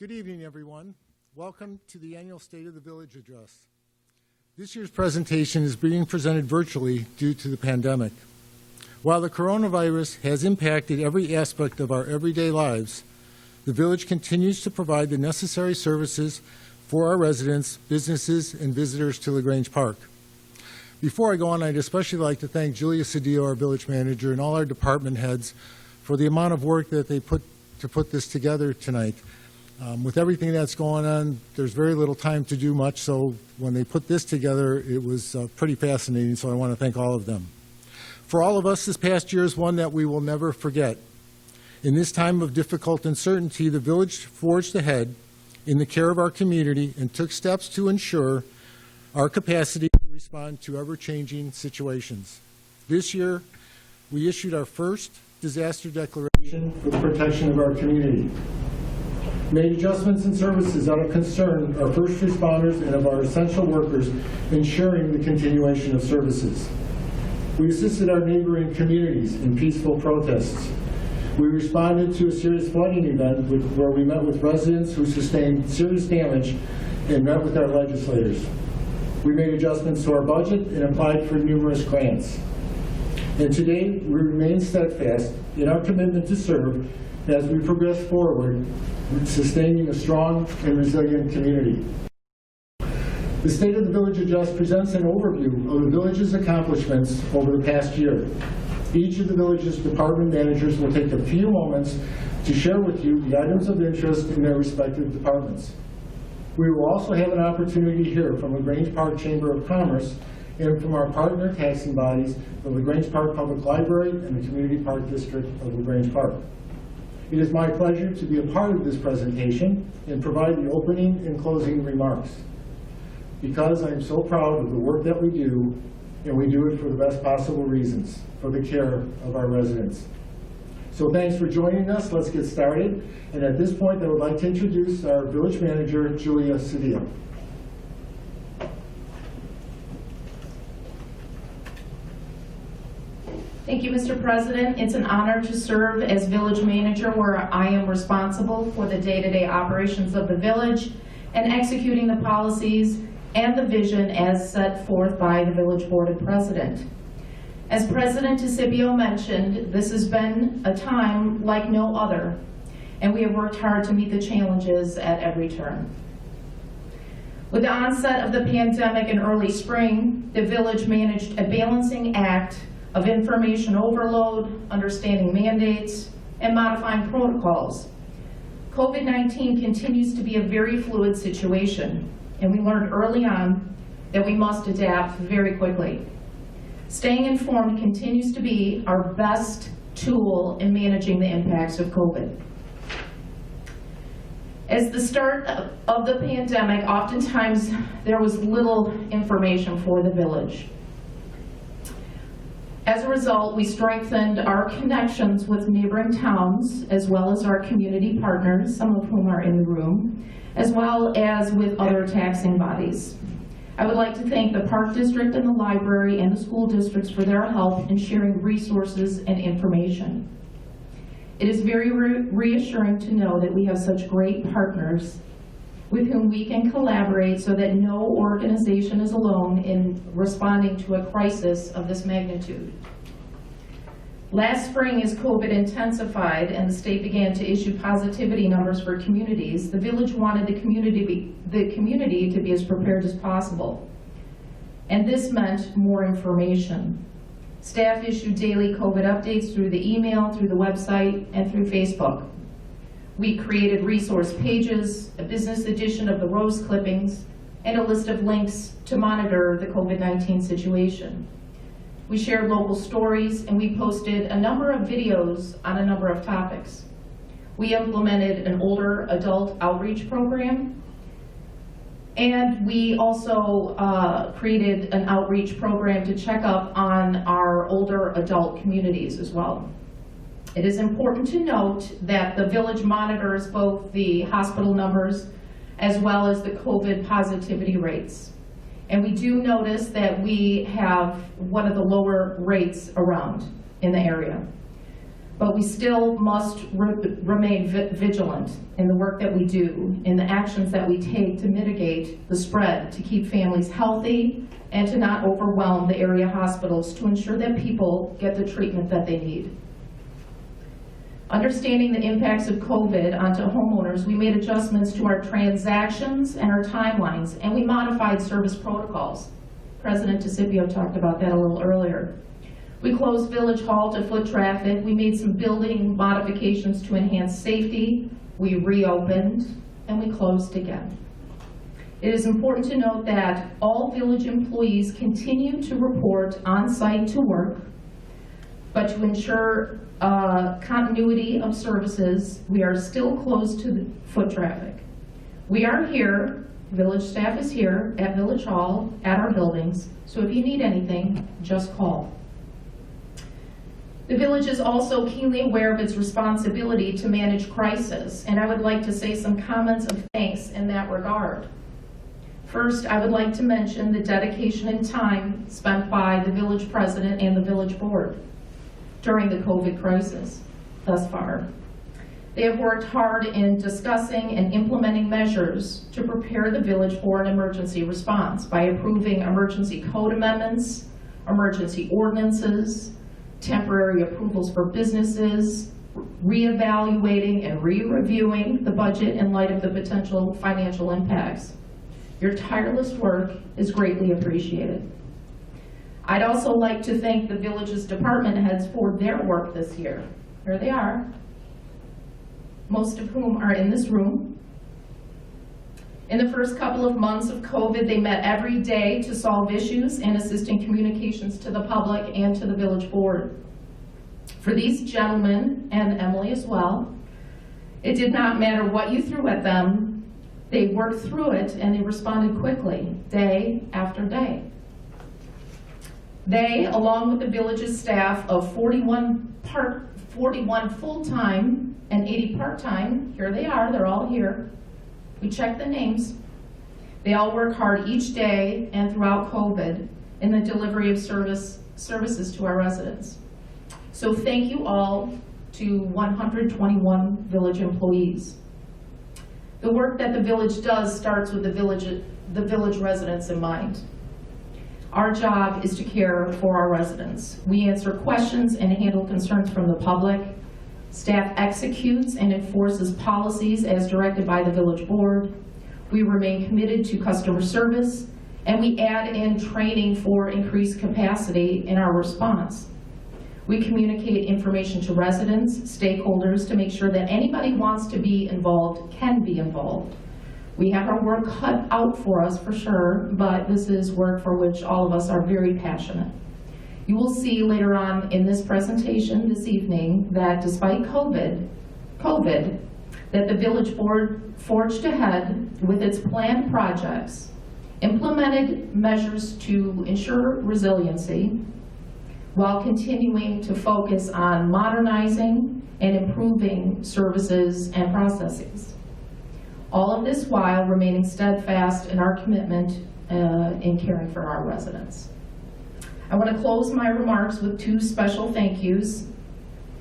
Good evening, everyone. Welcome to the annual State of the Village Address. This year's presentation is being presented virtually due to the pandemic. While the coronavirus has impacted every aspect of our everyday lives, the village continues to provide the necessary services for our residents, businesses, and visitors to LaGrange Park. Before I go on, I'd especially like to thank Julia Cedillo, our village manager, and all our department heads for the amount of work that they put this together tonight. With everything that's going on, there's very little time to do much, so when they put this together, it was pretty fascinating, so I want to thank all of them. For all of us, this past year is one that we will never forget. In this time of difficult uncertainty, the village forged ahead in the care of our community and took steps to ensure our capacity to respond to ever-changing situations. This year, we issued our first disaster declaration for the protection of our community. Made adjustments in services out of concern our first responders and of our essential workers, ensuring the continuation of services. We assisted our neighboring communities in peaceful protests. We responded to a serious flooding event where we met with residents who sustained serious damage and met with our legislators. We made adjustments to our budget and applied for numerous grants. And today, we remain steadfast in our commitment to serve as we progress forward, sustaining a strong and resilient community. The State of the Village Address presents an overview of the village's accomplishments over the past year. Each of the village's department managers will take a few moments to share with you the items of interest in their respective departments. We will also have an opportunity to hear from the Grange Park Chamber of Commerce and from our partner taxing bodies, the LaGrange Park Public Library and the Community Park District of LaGrange Park. It is my pleasure to be a part of this presentation and provide the opening and closing remarks, because I am so proud of the work that we do, and we do it for the best possible reasons, for the care of our residents. So thanks for joining us. Let's get started. And at this point, I would like to introduce our village manager, Julia Cedillo. Thank you, Mr. President. It's an honor to serve as village manager, where I am responsible for the day-to-day operations of the village and executing the policies and the vision as set forth by the village board and president. As President Tisibio mentioned, this has been a time like no other, and we have worked hard to meet the challenges at every turn. With the onset of the pandemic in early spring, the village managed a balancing act of information overload, understanding mandates, and modifying protocols. COVID-19 continues to be a very fluid situation, and we learned early on that we must adapt very quickly. Staying informed continues to be our best tool in managing the impacts of COVID. As the start of the pandemic, oftentimes there was little information for the village. As a result, we strengthened our connections with neighboring towns, as well as our community partners, some of whom are in the room, as well as with other taxing bodies. I would like to thank the Park District and the library and the school districts for their help in sharing resources and information. It is very reassuring to know that we have such great partners with whom we can collaborate so that no organization is alone in responding to a crisis of this magnitude. Last spring, as COVID intensified and the state began to issue positivity numbers for communities, the village wanted the community to be as prepared as possible. And this meant more information. Staff issued daily COVID updates through the email, through the website, and through Facebook. We created resource pages, a business edition of the Rose clippings, and a list of links to monitor the COVID-19 situation. We shared local stories, and we posted a number of videos on a number of topics. We implemented an older adult outreach program, and we also created an outreach program to check up on our older adult communities as well. It is important to note that the village monitors both the hospital numbers as well as the COVID positivity rates. And we do notice that we have one of the lower rates around in the area. But we still must remain vigilant in the work that we do, in the actions that we take to mitigate the spread, to keep families healthy, and to not overwhelm the area hospitals to ensure that people get the treatment that they need. Understanding the impacts of COVID onto homeowners, we made adjustments to our transactions and our timelines, and we modified service protocols. President DeCipio talked about that a little earlier. We closed Village Hall to foot traffic. We made some building modifications to enhance safety. We reopened, and we closed again. It is important to note that all village employees continue to report on-site to work, but to ensure continuity of services, we are still closed to the foot traffic. We are here, village staff is here at Village Hall, at our buildings, so if you need anything, just call. The village is also keenly aware of its responsibility to manage crisis, and I would like to say some comments of thanks in that regard. First, I would like to mention the dedication and time spent by the village president and the village board during the COVID crisis thus far. They have worked hard in discussing and implementing measures to prepare the village for an emergency response by approving emergency code amendments, emergency ordinances, temporary approvals for businesses, reevaluating and re-reviewing the budget in light of the potential financial impacts. Your tireless work is greatly appreciated. I'd also like to thank the village's department heads for their work this year. Here they are, most of whom are in this room. In the first couple of months of COVID, they met every day to solve issues and assist in communications to the public and to the village board. For these gentlemen, and Emily as well, it did not matter what you threw at them, they worked through it and they responded quickly, day after day. They, along with the village's staff of 41 full-time and 80 part-time, here they are, they're all here. We checked the names. They all work hard each day and throughout COVID in the delivery of services to our residents. So thank you all to 121 village employees. The work that the village does starts with the village residents in mind. Our job is to care for our residents. We answer questions and handle concerns from the public. Staff executes and enforces policies as directed by the village board. We remain committed to customer service, and we add in training for increased capacity in our response. We communicate information to residents, stakeholders, to make sure that anybody who wants to be involved can be involved. We have our work cut out for us for sure, but this is work for which all of us are very passionate. You will see later on in this presentation this evening that despite COVID, that the village board forged ahead with its planned projects, implemented measures to ensure resiliency, while continuing to focus on modernizing and improving services and processes. All of this while remaining steadfast in our commitment in caring for our residents. I want to close my remarks with two special thank yous.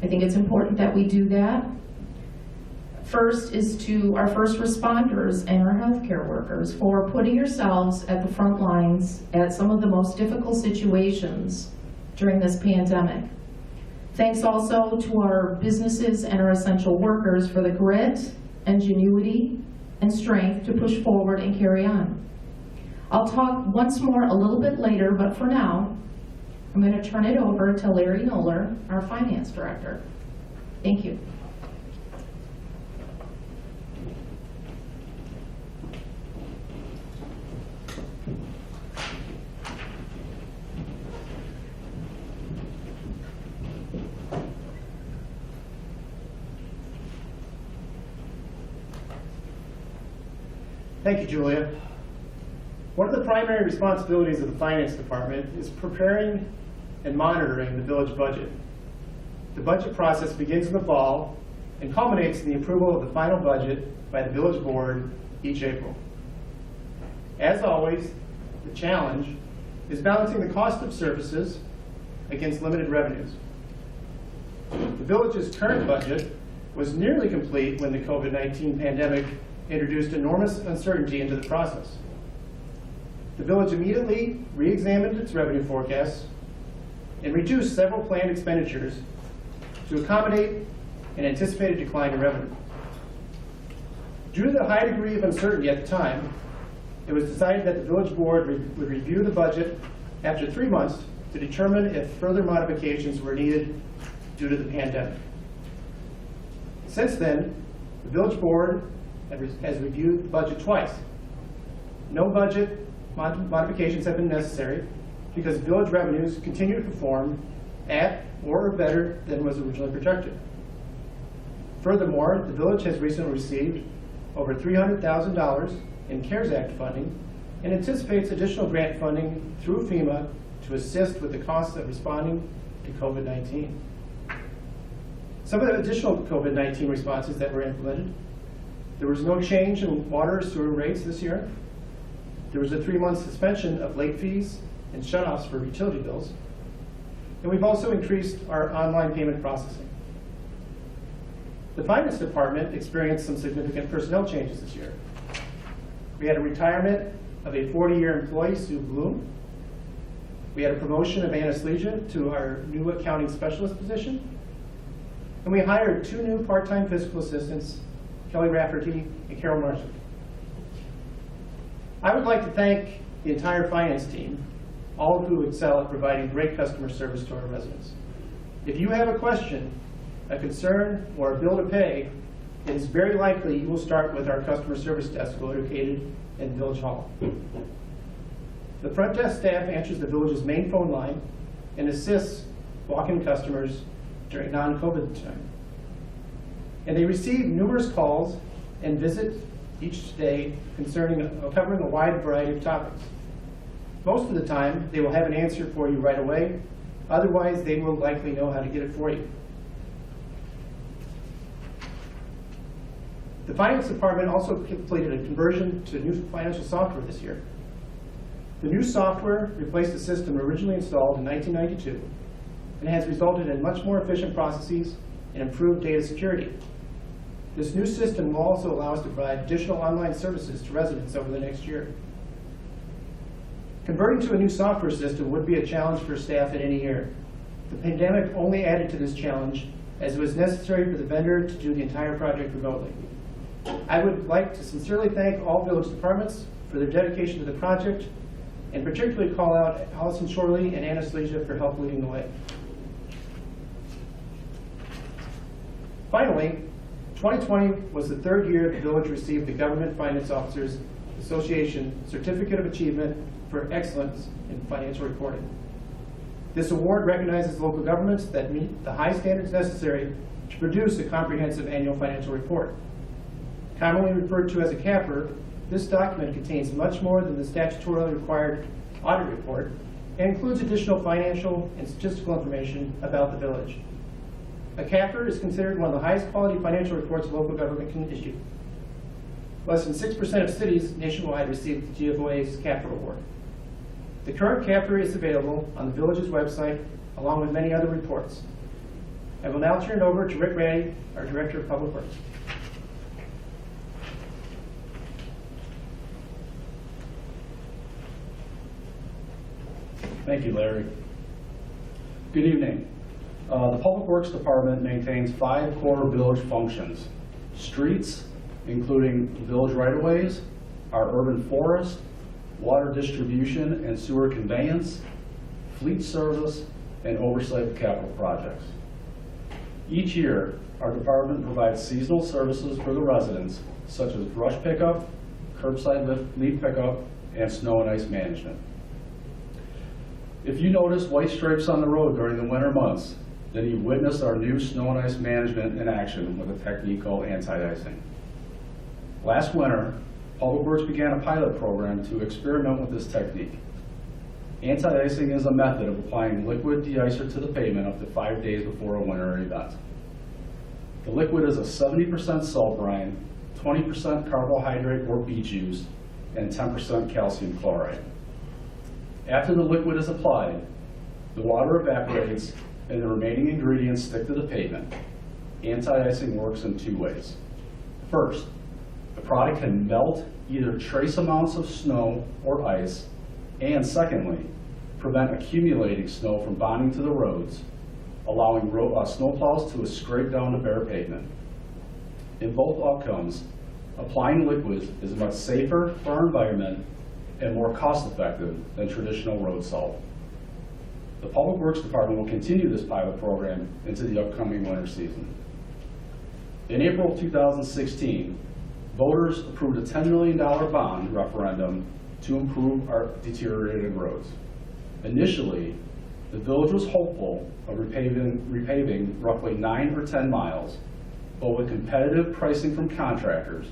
I think it's important that we do that. First is to our first responders and our healthcare workers for putting yourselves at the front lines at some of the most difficult situations during this pandemic. Thanks also to our businesses and our essential workers for the grit, ingenuity, and strength to push forward and carry on. I'll talk once more a little bit later, but for now, I'm going to turn it over to Larry Noller, our finance director. Thank you. Thank you, Julia. One of the primary responsibilities of the Finance Department is preparing and monitoring the village budget. The budget process begins in the fall and culminates in the approval of the final budget by the village board each April. As always, the challenge is balancing the cost of services against limited revenues. The village's current budget was nearly complete when the COVID-19 pandemic introduced enormous uncertainty into the process. The village immediately re-examined its revenue forecasts and reduced several planned expenditures to accommodate an anticipated decline in revenue. Due to the high degree of uncertainty at the time, it was decided that the village board would review the budget after 3 months to determine if further modifications were needed due to the pandemic. Since then, the village board has reviewed the budget twice. No budget modifications have been necessary because village revenues continue to perform at or better than was originally projected. Furthermore, the village has recently received over $300,000 in CARES Act funding and anticipates additional grant funding through FEMA to assist with the costs of responding to COVID-19. Some of the additional COVID-19 responses that were implemented: there was no change in water or sewer rates this year. There was a 3-month suspension of late fees and shutoffs for utility bills. And we've also increased our online payment processing. The finance department experienced some significant personnel changes this year. We had a retirement of a 40-year employee, Sue Bloom. We had a promotion of anesthesia to our new accounting specialist position. And we hired 2 new part-time fiscal assistants, Kelly Rafferty and Carol Marshall. I would like to thank the entire finance team, all of who excel at providing great customer service to our residents. If you have a question, a concern, or a bill to pay, it is very likely you will start with our customer service desk located in Village Hall. The front desk staff answers the village's main phone line and assists walk-in customers during non-COVID time. And they receive numerous calls and visit each day covering a wide variety of topics. Most of the time, they will have an answer for you right away. Otherwise, they will likely know how to get it for you. The finance department also completed a conversion to new financial software this year. The new software replaced a system originally installed in 1992 and has resulted in much more efficient processes and improved data security. This new system will also allow us to provide additional online services to residents over the next year. Converting to a new software system would be a challenge for staff in any year. The pandemic only added to this challenge, as it was necessary for the vendor to do the entire project remotely. I would like to sincerely thank all village departments for their dedication to the project, and particularly call out Allison Shorley and Anastasia for help leading the way. Finally, 2020 was the 3rd year the village received the Government Finance Officers Association Certificate of Achievement for Excellence in Financial Reporting. This award recognizes local governments that meet the high standards necessary to produce a comprehensive annual financial report. Commonly referred to as a CAPR, this document contains much more than the statutorily required audit report and includes additional financial and statistical information about the village. A CAPR is considered one of the highest quality financial reports a local government can issue. Less than 6% of cities nationwide receive the GFOA's CAPR award. The current CAPR is available on the village's website, along with many other reports. I will now turn it over to Rick Ray, our Director of Public Works. Thank you, Larry. Good evening. The Public Works Department maintains 5 core village functions: streets, including village right-of-ways, our urban forest, water distribution and sewer conveyance, fleet service, and oversight of capital projects. Each year, our department provides seasonal services for the residents, such as brush pickup, curbside leaf pickup, and snow and ice management. If you notice white stripes on the road during the winter months, then you witnessed our new snow and ice management in action with a technique called anti-icing. Last winter, Public Works began a pilot program to experiment with this technique. Anti-icing is a method of applying liquid de-icer to the pavement up to 5 days before a winter event. The liquid is a 70% salt brine, 20% carbohydrate or beet juice, and 10% calcium chloride. After the liquid is applied, the water evaporates and the remaining ingredients stick to the pavement. Anti-icing works in two ways. First, the product can melt either trace amounts of snow or ice, and secondly, prevent accumulating snow from bonding to the roads, allowing snowplows to scrape down the bare pavement. In both outcomes, applying liquids is much safer for our environment and more cost-effective than traditional road salt. The Public Works Department will continue this pilot program into the upcoming winter season. In April 2016, voters approved a $10 million bond referendum to improve our deteriorated roads. Initially, the village was hopeful of repaving roughly 9 or 10 miles, but with competitive pricing from contractors,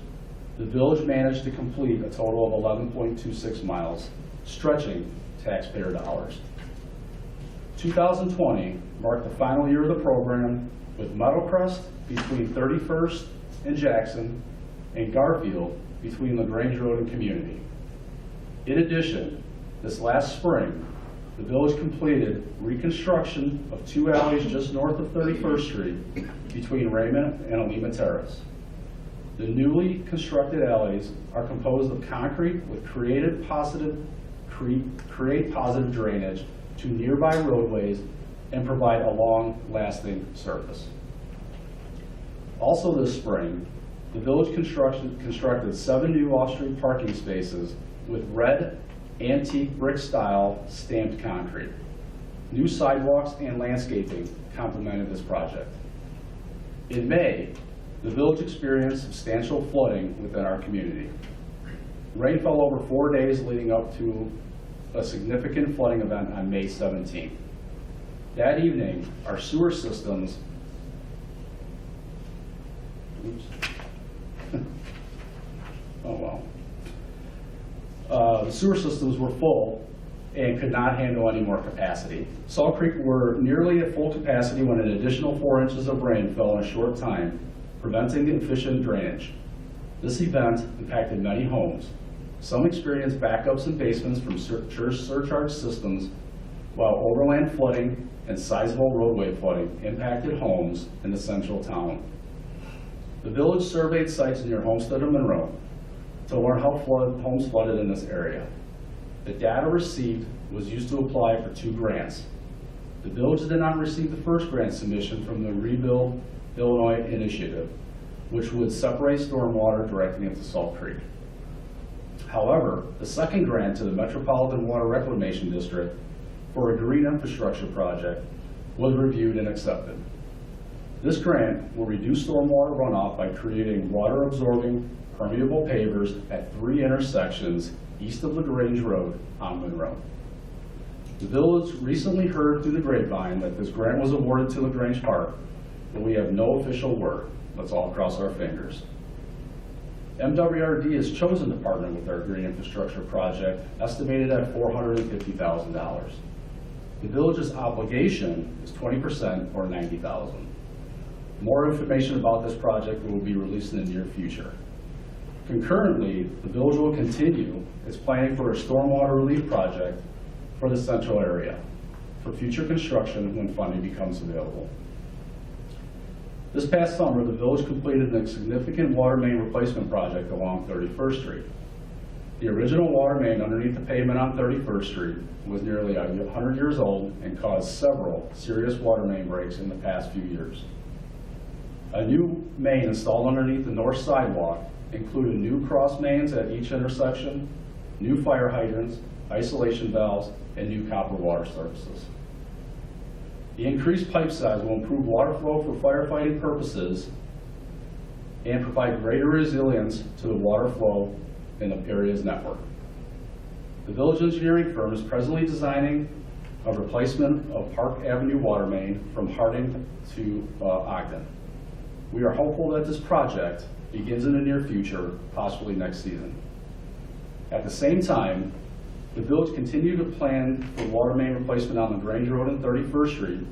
the village managed to complete a total of 11.26 miles, stretching taxpayer dollars. 2020 marked the final year of the program, with Meadowcrest between 31st and Jackson, and Garfield between Lagrange Road and Community. In addition, this last spring, the village completed reconstruction of 2 alleys just north of 31st Street between Raymond and Alima Terrace. The newly constructed alleys are composed of concrete with create positive drainage to nearby roadways and provide a long-lasting surface. Also this spring, the village constructed 7 new off-street parking spaces with red antique brick style stamped concrete. New sidewalks and landscaping complemented this project. In May, the village experienced substantial flooding within our community. Rain fell over 4 days leading up to a significant flooding event on May 17th. That evening, our sewer systems the sewer systems were full and could not handle any more capacity. Salt Creek were nearly at full capacity when an additional 4 inches of rain fell in a short time, preventing efficient drainage. This event impacted many homes. Some experienced backups in basements from surcharge systems, while overland flooding and sizable roadway flooding impacted homes in the central town. The village surveyed sites near Homestead and Monroe to learn how homes flooded in this area. The data received was used to apply for 2 grants. The village did not receive the first grant submission from the Rebuild Illinois initiative, which would separate stormwater directly into Salt Creek. However, the second grant to the Metropolitan Water Reclamation District for a green infrastructure project was reviewed and accepted. This grant will reduce stormwater runoff by creating water-absorbing permeable pavers at 3 intersections east of LaGrange Road on Monroe. The village recently heard through the grapevine that this grant was awarded to LaGrange Park, but we have no official word. Let's all cross our fingers. MWRD has chosen to partner with our green infrastructure project, estimated at $450,000. The village's obligation is 20% or $90,000. More information about this project will be released in the near future. Concurrently, the village will continue its planning for a stormwater relief project for the central area for future construction when funding becomes available. This past summer, the village completed a significant water main replacement project along 31st Street. The original water main underneath the pavement on 31st Street was nearly 100 years old and caused several serious water main breaks in the past few years. A new main installed underneath the north sidewalk included new cross mains at each intersection, new fire hydrants, isolation valves, and new copper water services. The increased pipe size will improve water flow for firefighting purposes and provide greater resilience to the water flow in the area's network. The village engineering firm is presently designing a replacement of Park Avenue water main from Harding to Ogden. We are hopeful that this project begins in the near future, possibly next season. At the same time, the village continued to plan for water main replacement on the Grange Road and 31st Street,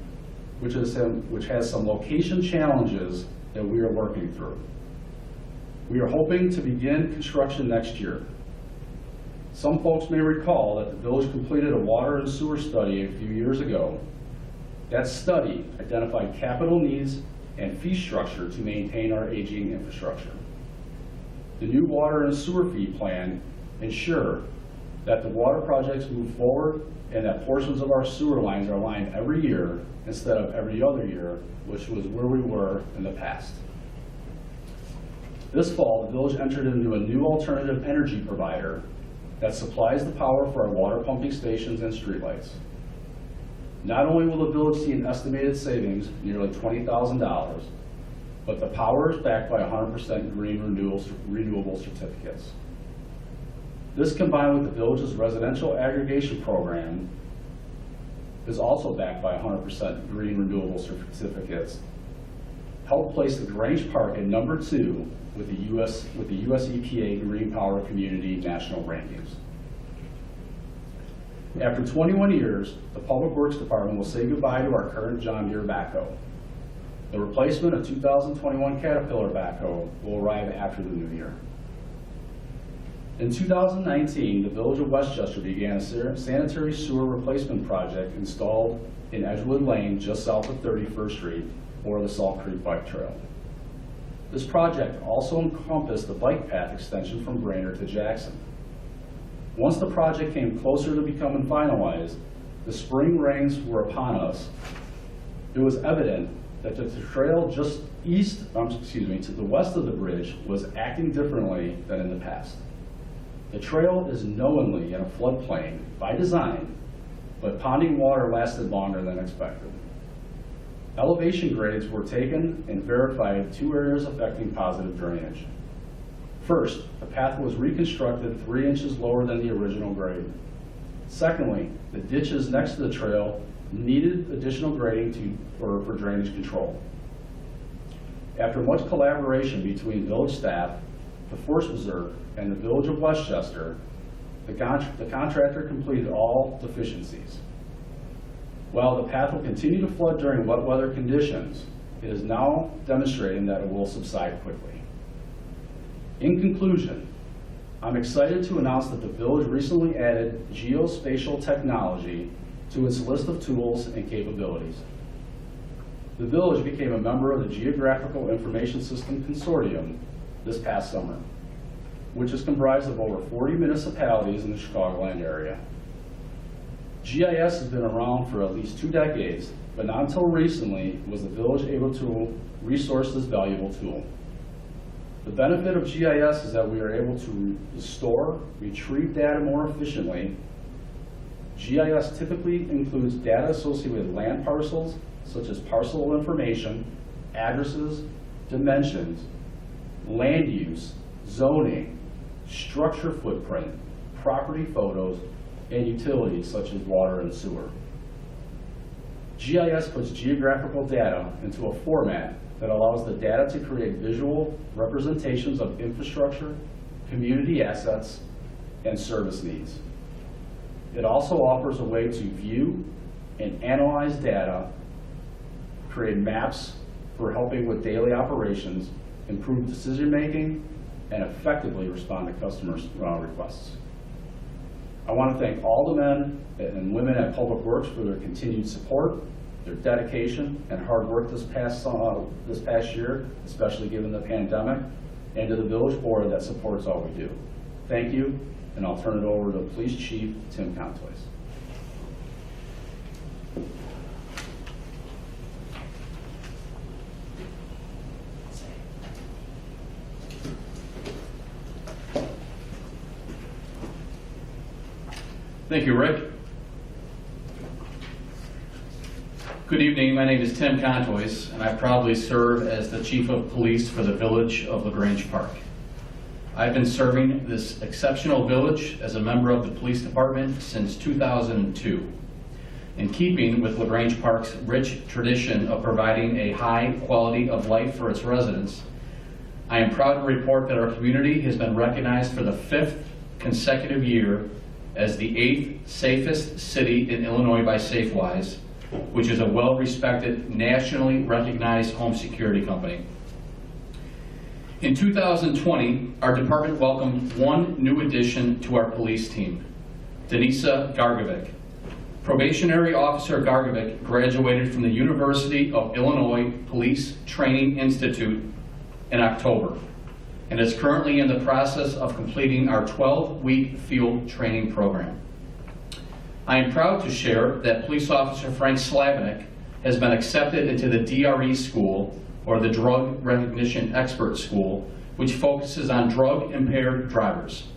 which has some location challenges that we are working through. We are hoping to begin construction next year. Some folks may recall that the village completed a water and sewer study a few years ago That study identified capital needs and fee structure to maintain our aging infrastructure. The new water and sewer fee plan ensure that the water projects move forward and that portions of our sewer lines are lined every year instead of every other year, which was where we were in the past. This fall, the village entered into a new alternative energy provider that supplies the power for our water pumping stations and streetlights. Not only will the village see an estimated savings, nearly $20,000, but the power is backed by 100% green renewable certificates. This, combined with the village's residential aggregation program, is also backed by 100% green renewable certificates, help place the Grange Park at #2 with the US EPA Green Power Community National Rankings. After 21 years, the Public Works Department will say goodbye to our current John Deere backhoe. The replacement of 2021 Caterpillar backhoe will arrive after the new year. In 2019, the Village of Westchester began a sanitary sewer replacement project installed in Edgewood Lane just south of 31st Street, or the Salt Creek Bike Trail. This project also encompassed the bike path extension from Brainerd to Jackson. Once the project came closer to becoming finalized, the spring rains were upon us. It was evident that the trail just to the west of the bridge was acting differently than in the past. The trail is knowingly in a floodplain by design, but ponding water lasted longer than expected. Elevation grades were taken and verified 2 areas affecting positive drainage. First, the path was reconstructed 3 inches lower than the original grade. Secondly, the ditches next to the trail needed additional grading for drainage control. After much collaboration between village staff, the Forest Reserve, and the Village of Westchester, the contractor completed all deficiencies. While the path will continue to flood during wet weather conditions, it is now demonstrating that it will subside quickly. In conclusion, I'm excited to announce that the village recently added geospatial technology to its list of tools and capabilities. The village became a member of the Geographical Information System Consortium this past summer, which is comprised of over 40 municipalities in the Chicagoland area. GIS has been around for at least 2 decades, but not until recently was the village able to resource this valuable tool. The benefit of GIS is that we are able to store, retrieve data more efficiently. GIS typically includes data associated with land parcels, such as parcel information, addresses, dimensions, land use, zoning, structure footprint, property photos, and utilities such as water and sewer. GIS puts geographical data into a format that allows the data to create visual representations of infrastructure, community assets, and service needs. It also offers a way to view and analyze data, create maps for helping with daily operations, improve decision-making, and effectively respond to customers' requests. I want to thank all the men and women at Public Works for their continued support, their dedication, and hard work this past year, especially given the pandemic, and to the village board that supports all we do. Thank you, and I'll turn it over to Police Chief Tim Contois. Thank you, Rick. Good evening. My name is Tim Contois, and I proudly serve as the Chief of Police for the Village of LaGrange Park. I've been serving this exceptional village as a member of the Police Department since 2002. In keeping with LaGrange Park's rich tradition of providing a high quality of life for its residents, I am proud to report that our community has been recognized for the 5th consecutive year as the 8th safest city in Illinois by SafeWise, which is a well-respected, nationally recognized home security company. In 2020, our department welcomed one new addition to our police team, Denisa Gargovic. Probationary Officer Gargovic graduated from the University of Illinois Police Training Institute in October and is currently in the process of completing our 12-week field training program. I am proud to share that Police Officer Frank Slavinik has been accepted into the DRE School, or the Drug Recognition Expert School, which focuses on drug-impaired drivers.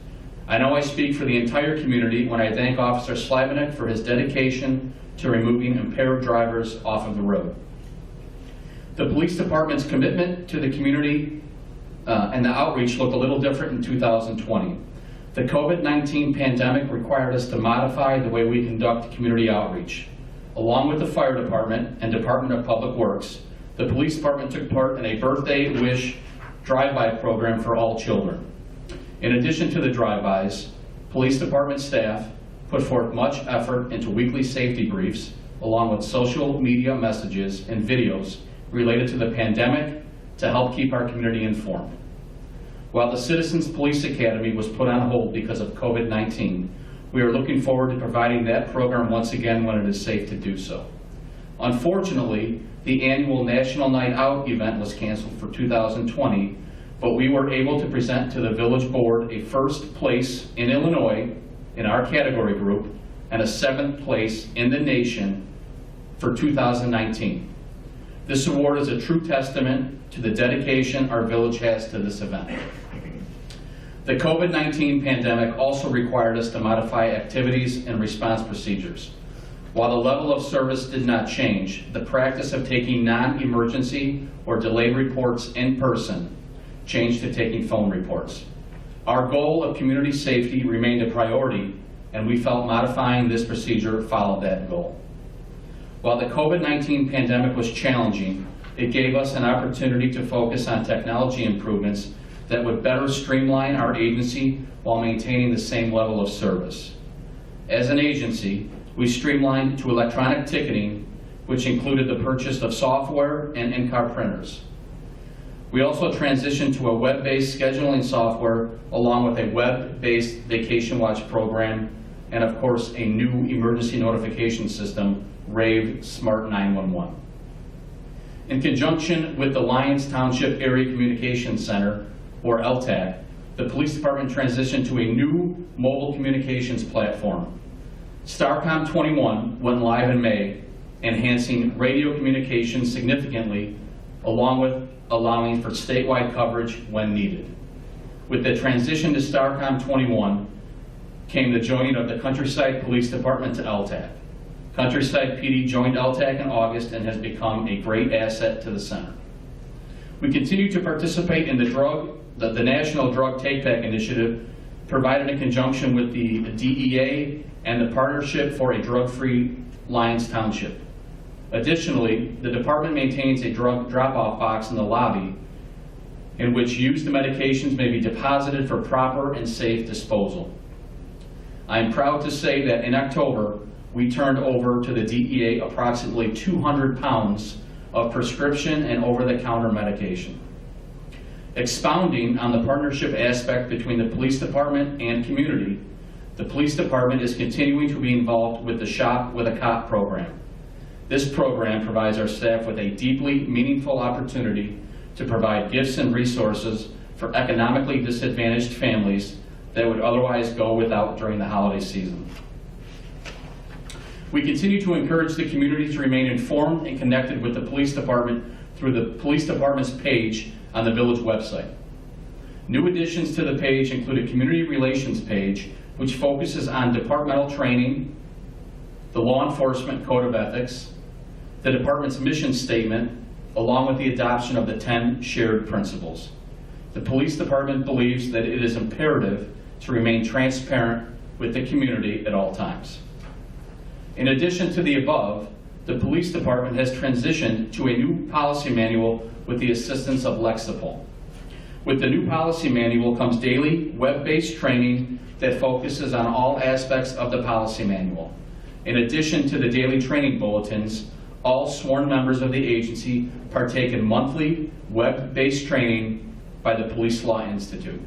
I know I speak for the entire community when I thank Officer Slavinik for his dedication to removing impaired drivers off of the road. The police department's commitment to the community and the outreach looked a little different in 2020. The COVID-19 pandemic required us to modify the way we conduct community outreach. Along with the fire department and Department of Public Works, the police department took part in a birthday wish drive-by program for all children. In addition to the drive-bys, police department staff put forth much effort into weekly safety briefs, along with social media messages and videos related to the pandemic to help keep our community informed. While the Citizens Police Academy was put on hold because of COVID-19, we are looking forward to providing that program once again when it is safe to do so. Unfortunately, the annual National Night Out event was canceled for 2020, but we were able to present to the village board a first place in Illinois in our category group and a 7th place in the nation for 2019. This award is a true testament to the dedication our village has to this event. The COVID-19 pandemic also required us to modify activities and response procedures. While the level of service did not change, the practice of taking non-emergency or delayed reports in person changed to taking phone reports. Our goal of community safety remained a priority, and we felt modifying this procedure followed that goal. While the COVID-19 pandemic was challenging, it gave us an opportunity to focus on technology improvements that would better streamline our agency while maintaining the same level of service. As an agency, we streamlined to electronic ticketing, which included the purchase of software and in-car printers. We also transitioned to a web-based scheduling software along with a web-based vacation watch program and, of course, a new emergency notification system, Rave Smart 911. In conjunction with the Lyons Township Area Communications Center, or LTAC, the police department transitioned to a new mobile communications platform. Starcom 21 went live in May, enhancing radio communications significantly, along with allowing for statewide coverage when needed. With the transition to Starcom 21 came the joining of the Countryside Police Department to LTAC. Countryside PD joined LTAC in August and has become a great asset to the center. We continue to participate in the National Drug Take-Back Initiative, provided in conjunction with the DEA and the Partnership for a Drug-Free Lyons Township. Additionally, the department maintains a drug drop-off box in the lobby in which used medications may be deposited for proper and safe disposal. I am proud to say that in October, we turned over to the DEA approximately 200 pounds of prescription and over-the-counter medication. Expounding on the partnership aspect between the police department and community, the police department is continuing to be involved with the Shop with a Cop program. This program provides our staff with a deeply meaningful opportunity to provide gifts and resources for economically disadvantaged families that would otherwise go without during the holiday season. We continue to encourage the community to remain informed and connected with the police department through the police department's page on the village website. New additions to the page include a community relations page, which focuses on departmental training, the law enforcement code of ethics, the department's mission statement, along with the adoption of the 10 shared principles. The police department believes that it is imperative to remain transparent with the community at all times. In addition to the above, the police department has transitioned to a new policy manual with the assistance of Lexipol. With the new policy manual comes daily web-based training that focuses on all aspects of the policy manual. In addition to the daily training bulletins, all sworn members of the agency partake in monthly web-based training by the Police Law Institute.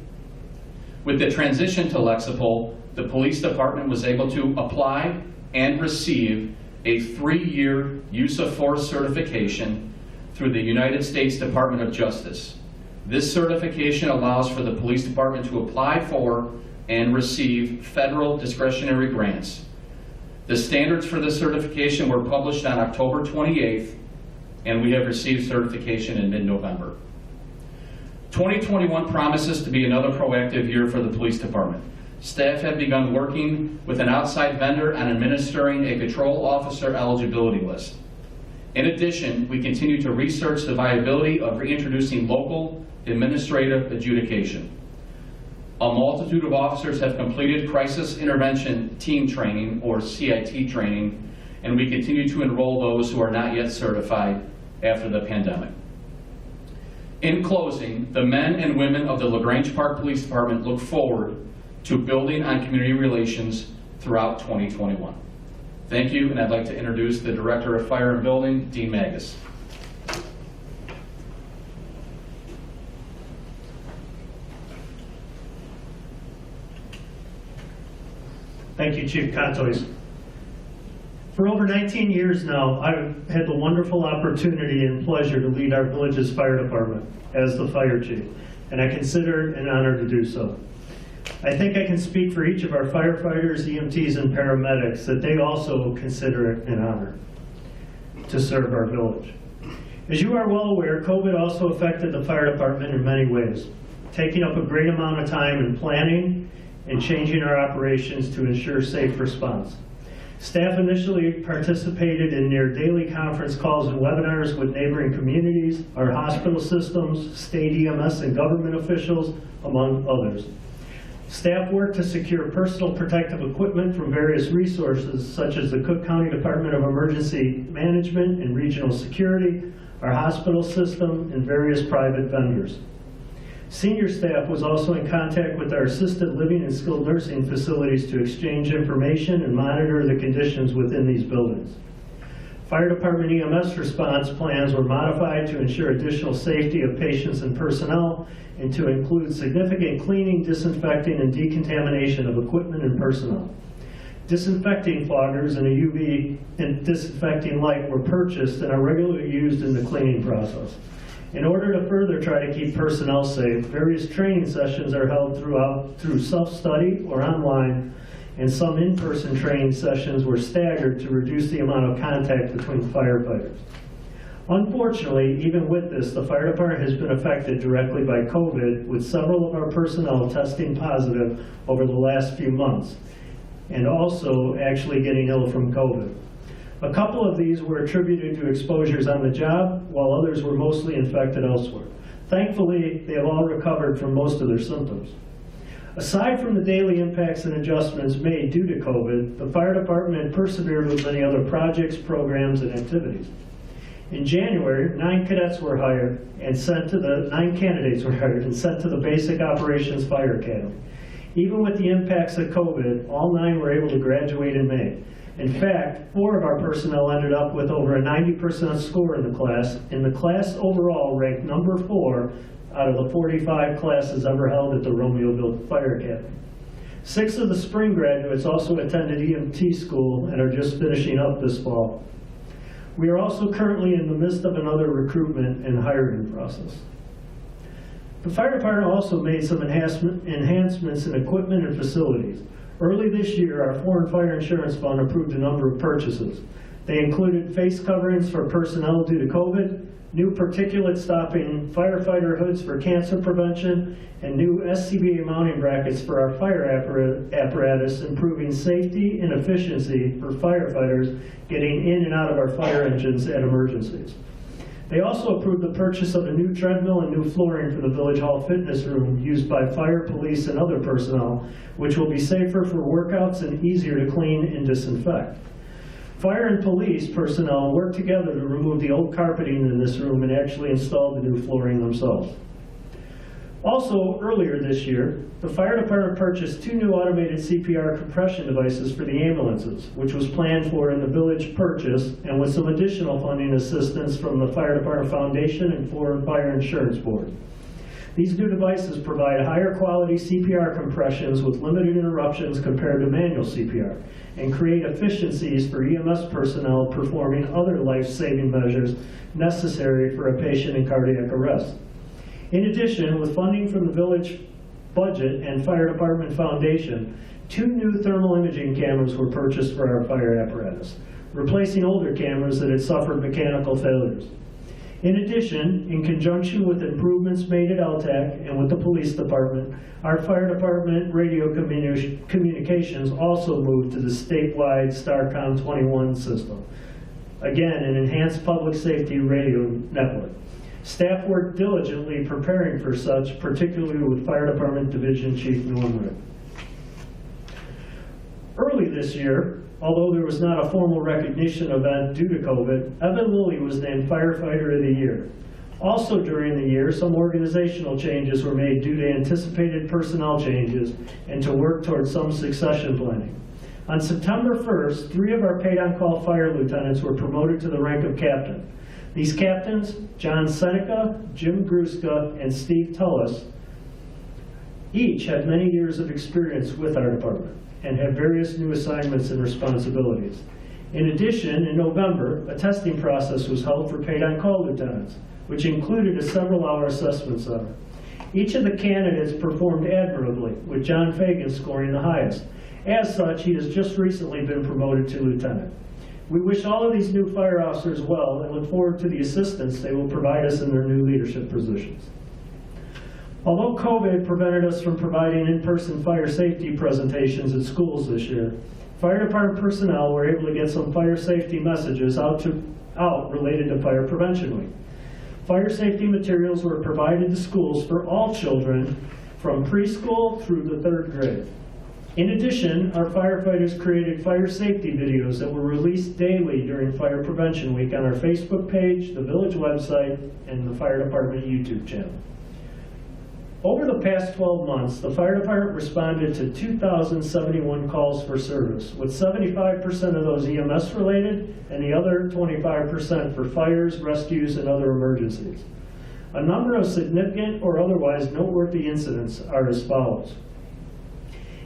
With the transition to Lexipol, the police department was able to apply and receive a 3-year use of force certification through the United States Department of Justice. This certification allows for the police department to apply for and receive federal discretionary grants. The standards for this certification were published on October 28th, and we have received certification in mid-November. 2021 promises to be another proactive year for the police department. Staff have begun working with an outside vendor on administering a patrol officer eligibility list. In addition, we continue to research the viability of reintroducing local administrative adjudication. A multitude of officers have completed Crisis Intervention Team Training, or CIT training, and we continue to enroll those who are not yet certified after the pandemic. In closing, the men and women of the LaGrange Park Police Department look forward to building on community relations throughout 2021. Thank you, and I'd like to introduce the Director of Fire and Building, Dean Magus. Thank you, Chief Contois. For over 19 years now, I've had the wonderful opportunity and pleasure to lead our village's fire department as the fire chief, and I consider it an honor to do so. I think I can speak for each of our firefighters, EMTs, and paramedics that they also consider it an honor to serve our village. As you are well aware, COVID also affected the fire department in many ways, taking up a great amount of time in planning and changing our operations to ensure safe response. Staff initially participated in near daily conference calls and webinars with neighboring communities, our hospital systems, state EMS and government officials, among others. Staff worked to secure personal protective equipment from various resources such as the Cook County Department of Emergency Management and Regional Security, our hospital system, and various private vendors. Senior staff was also in contact with our assisted living and skilled nursing facilities to exchange information and monitor the conditions within these buildings. Fire department EMS response plans were modified to ensure additional safety of patients and personnel and to include significant cleaning, disinfecting, and decontamination of equipment and personnel. Disinfecting foggers and a UV and disinfecting light were purchased and are regularly used in the cleaning process. In order to further try to keep personnel safe, various training sessions are held through self-study or online, and some in-person training sessions were staggered to reduce the amount of contact between firefighters. Unfortunately, even with this, the fire department has been affected directly by COVID, with several of our personnel testing positive over the last few months, and also actually getting ill from COVID. A couple of these were attributed to exposures on the job, while others were mostly infected elsewhere. Thankfully, they have all recovered from most of their symptoms. Aside from the daily impacts and adjustments made due to COVID, the fire department persevered with many other projects, programs, and activities. In January, 9 candidates were hired and sent to the Basic Operations Fire Academy. Even with the impacts of COVID, all 9 were able to graduate in May. In fact, 4 of our personnel ended up with over a 90% score in the class, and the class overall ranked number 4 out of the 45 classes ever held at the Romeoville Fire Academy. 6 of the spring graduates also attended EMT school and are just finishing up this fall. We are also currently in the midst of another recruitment and hiring process. The fire department also made some enhancements in equipment and facilities. Early this year, our Foreign Fire Insurance Fund approved a number of purchases. They included face coverings for personnel due to COVID, new particulate-stopping firefighter hoods for cancer prevention, and new SCBA mounting brackets for our fire apparatus, improving safety and efficiency for firefighters getting in and out of our fire engines at emergencies. They also approved the purchase of a new treadmill and new flooring for the Village Hall fitness room used by fire, police, and other personnel, which will be safer for workouts and easier to clean and disinfect. Fire and police personnel worked together to remove the old carpeting in this room and actually installed the new flooring themselves. Also, earlier this year, the fire department purchased 2 new automated CPR compression devices for the ambulances, which was planned for in the village purchase and with some additional funding assistance from the Fire Department Foundation and Foreign Fire Insurance Board. These new devices provide higher quality CPR compressions with limited interruptions compared to manual CPR, and create efficiencies for EMS personnel performing other life-saving measures necessary for a patient in cardiac arrest. In addition, with funding from the village budget and fire department foundation, 2 new thermal imaging cameras were purchased for our fire apparatus, replacing older cameras that had suffered mechanical failures. In addition, in conjunction with improvements made at LTAC and with the police department, our fire department radio communications also moved to the statewide STARCOM 21 system. Again, an enhanced public safety radio network. Staff worked diligently preparing for such, particularly with Fire Department Division Chief Norman. Early this year, although there was not a formal recognition event due to COVID, Evan Lilly was named Firefighter of the Year. Also during the year, some organizational changes were made due to anticipated personnel changes and to work towards some succession planning. On September 1st, 3 of our paid-on-call fire lieutenants were promoted to the rank of captain. These captains, John Seneca, Jim Gruska, and Steve Tullis, each have many years of experience with our department and have various new assignments and responsibilities. In addition, in November, a testing process was held for paid-on-call lieutenants, which included a several-hour assessment center. Each of the candidates performed admirably, with John Fagan scoring the highest. As such, he has just recently been promoted to lieutenant. We wish all of these new fire officers well and look forward to the assistance they will provide us in their new leadership positions. Although COVID prevented us from providing in-person fire safety presentations at schools this year, fire department personnel were able to get some fire safety messages out related to Fire Prevention Week. Fire safety materials were provided to schools for all children from preschool through the 3rd grade. In addition, our firefighters created fire safety videos that were released daily during Fire Prevention Week on our Facebook page, the village website, and the fire department YouTube channel. Over the past 12 months, the fire department responded to 2,071 calls for service, with 75% of those EMS related and the other 25% for fires, rescues, and other emergencies. A number of significant or otherwise noteworthy incidents are as follows.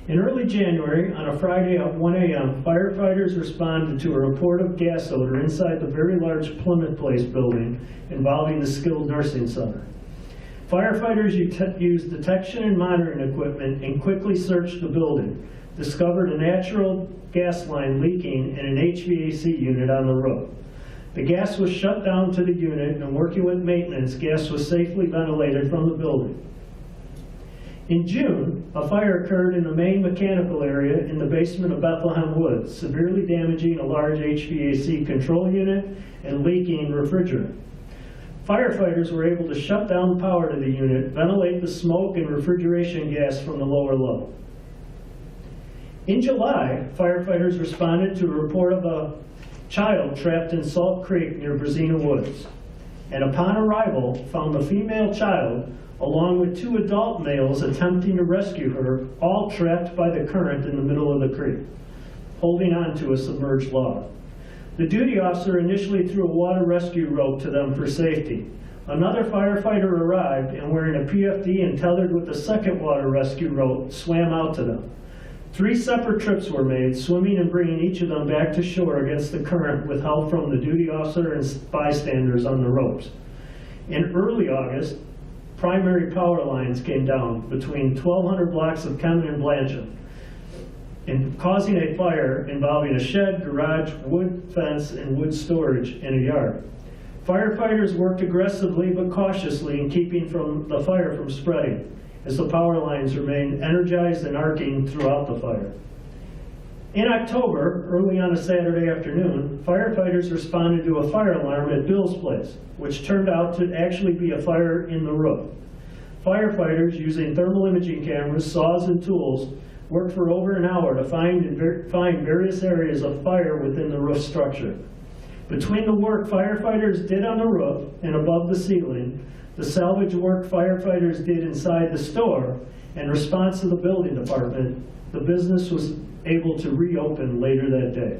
In early January, on a Friday at 1 a.m., firefighters responded to a report of gas odor inside the very large Plymouth Place building involving the skilled nursing center. Firefighters used detection and monitoring equipment and quickly searched the building, discovered a natural gas line leaking in an HVAC unit on the roof. The gas was shut down to the unit, and working with maintenance, gas was safely ventilated from the building. In June, a fire occurred in the main mechanical area in the basement of Bethlehem Woods, severely damaging a large HVAC control unit and leaking refrigerant. Firefighters were able to shut down power to the unit, ventilate the smoke and refrigeration gas from the lower level. In July, firefighters responded to a report of a child trapped in Salt Creek near Brazina Woods, and upon arrival, found the female child along with 2 adult males attempting to rescue her, all trapped by the current in the middle of the creek, holding on to a submerged log. The duty officer initially threw a water rescue rope to them for safety. Another firefighter arrived and, wearing a PFD and tethered with the second water rescue rope, swam out to them. 3 separate trips were made, swimming and bringing each of them back to shore against the current with help from the duty officer and bystanders on the ropes. In early August, primary power lines came down between 1,200 blocks of Kemen and Blanchard, and causing a fire involving a shed, garage, wood fence, and wood storage in a yard. Firefighters worked aggressively but cautiously in keeping the fire from spreading, as the power lines remained energized and arcing throughout the fire. In October, early on a Saturday afternoon, firefighters responded to a fire alarm at Bill's Place, which turned out to actually be a fire in the roof. Firefighters, using thermal imaging cameras, saws, and tools, worked for over an hour to find various areas of fire within the roof structure. Between the work firefighters did on the roof and above the ceiling, the salvage work firefighters did inside the store, and response to the building department, the business was able to reopen later that day.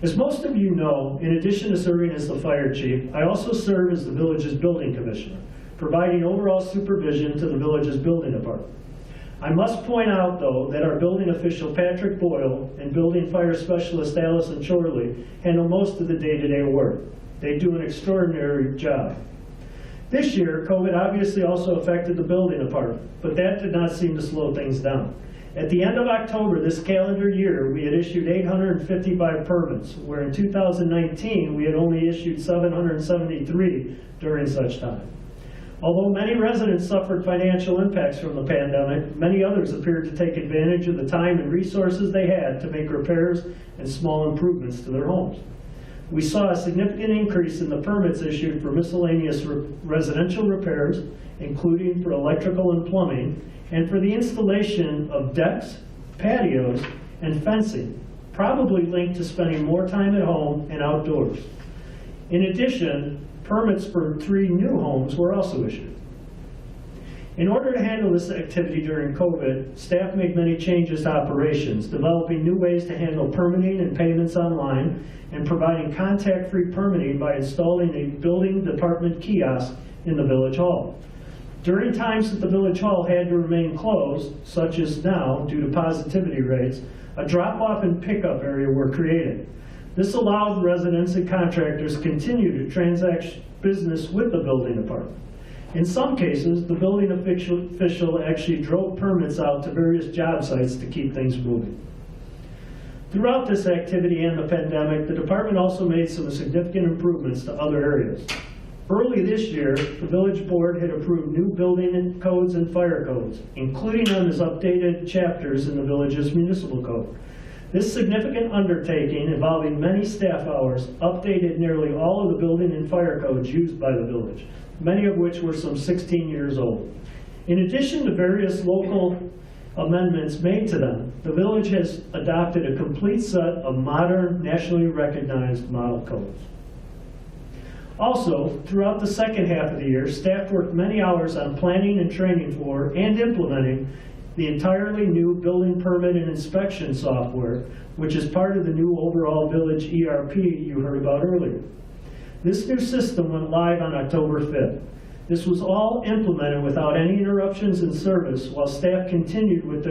As most of you know, in addition to serving as the fire chief, I also serve as the village's building commissioner, providing overall supervision to the village's building department. I must point out, though, that our building official Patrick Boyle and building fire specialist Allison Chorley handle most of the day-to-day work. They do an extraordinary job. This year, COVID obviously also affected the building department, but that did not seem to slow things down. At the end of October this calendar year, we had issued 855 permits, where in 2019 we had only issued 773 during such time. Although many residents suffered financial impacts from the pandemic, many others appeared to take advantage of the time and resources they had to make repairs and small improvements to their homes. We saw a significant increase in the permits issued for miscellaneous residential repairs, including for electrical and plumbing, and for the installation of decks, patios, and fencing, probably linked to spending more time at home and outdoors. In addition, permits for 3 new homes were also issued. In order to handle this activity during COVID, staff made many changes to operations, developing new ways to handle permitting and payments online, and providing contact-free permitting by installing a building department kiosk in the Village Hall. During times that the Village Hall had to remain closed, such as now due to positivity rates, a drop-off and pickup area were created. This allowed residents and contractors to continue to transact business with the building department. In some cases, the building official actually drove permits out to various job sites to keep things moving. Throughout this activity and the pandemic, the department also made some significant improvements to other areas. Early this year, the village board had approved new building codes and fire codes, including them as updated chapters in the village's municipal code. This significant undertaking, involving many staff hours, updated nearly all of the building and fire codes used by the village, many of which were some 16 years old. In addition to various local amendments made to them, the village has adopted a complete set of modern, nationally recognized model codes. Also, throughout the second half of the year, staff worked many hours on planning and training for and implementing the entirely new building permit and inspection software, which is part of the new overall village ERP you heard about earlier. This new system went live on October 5th. This was all implemented without any interruptions in service while staff continued with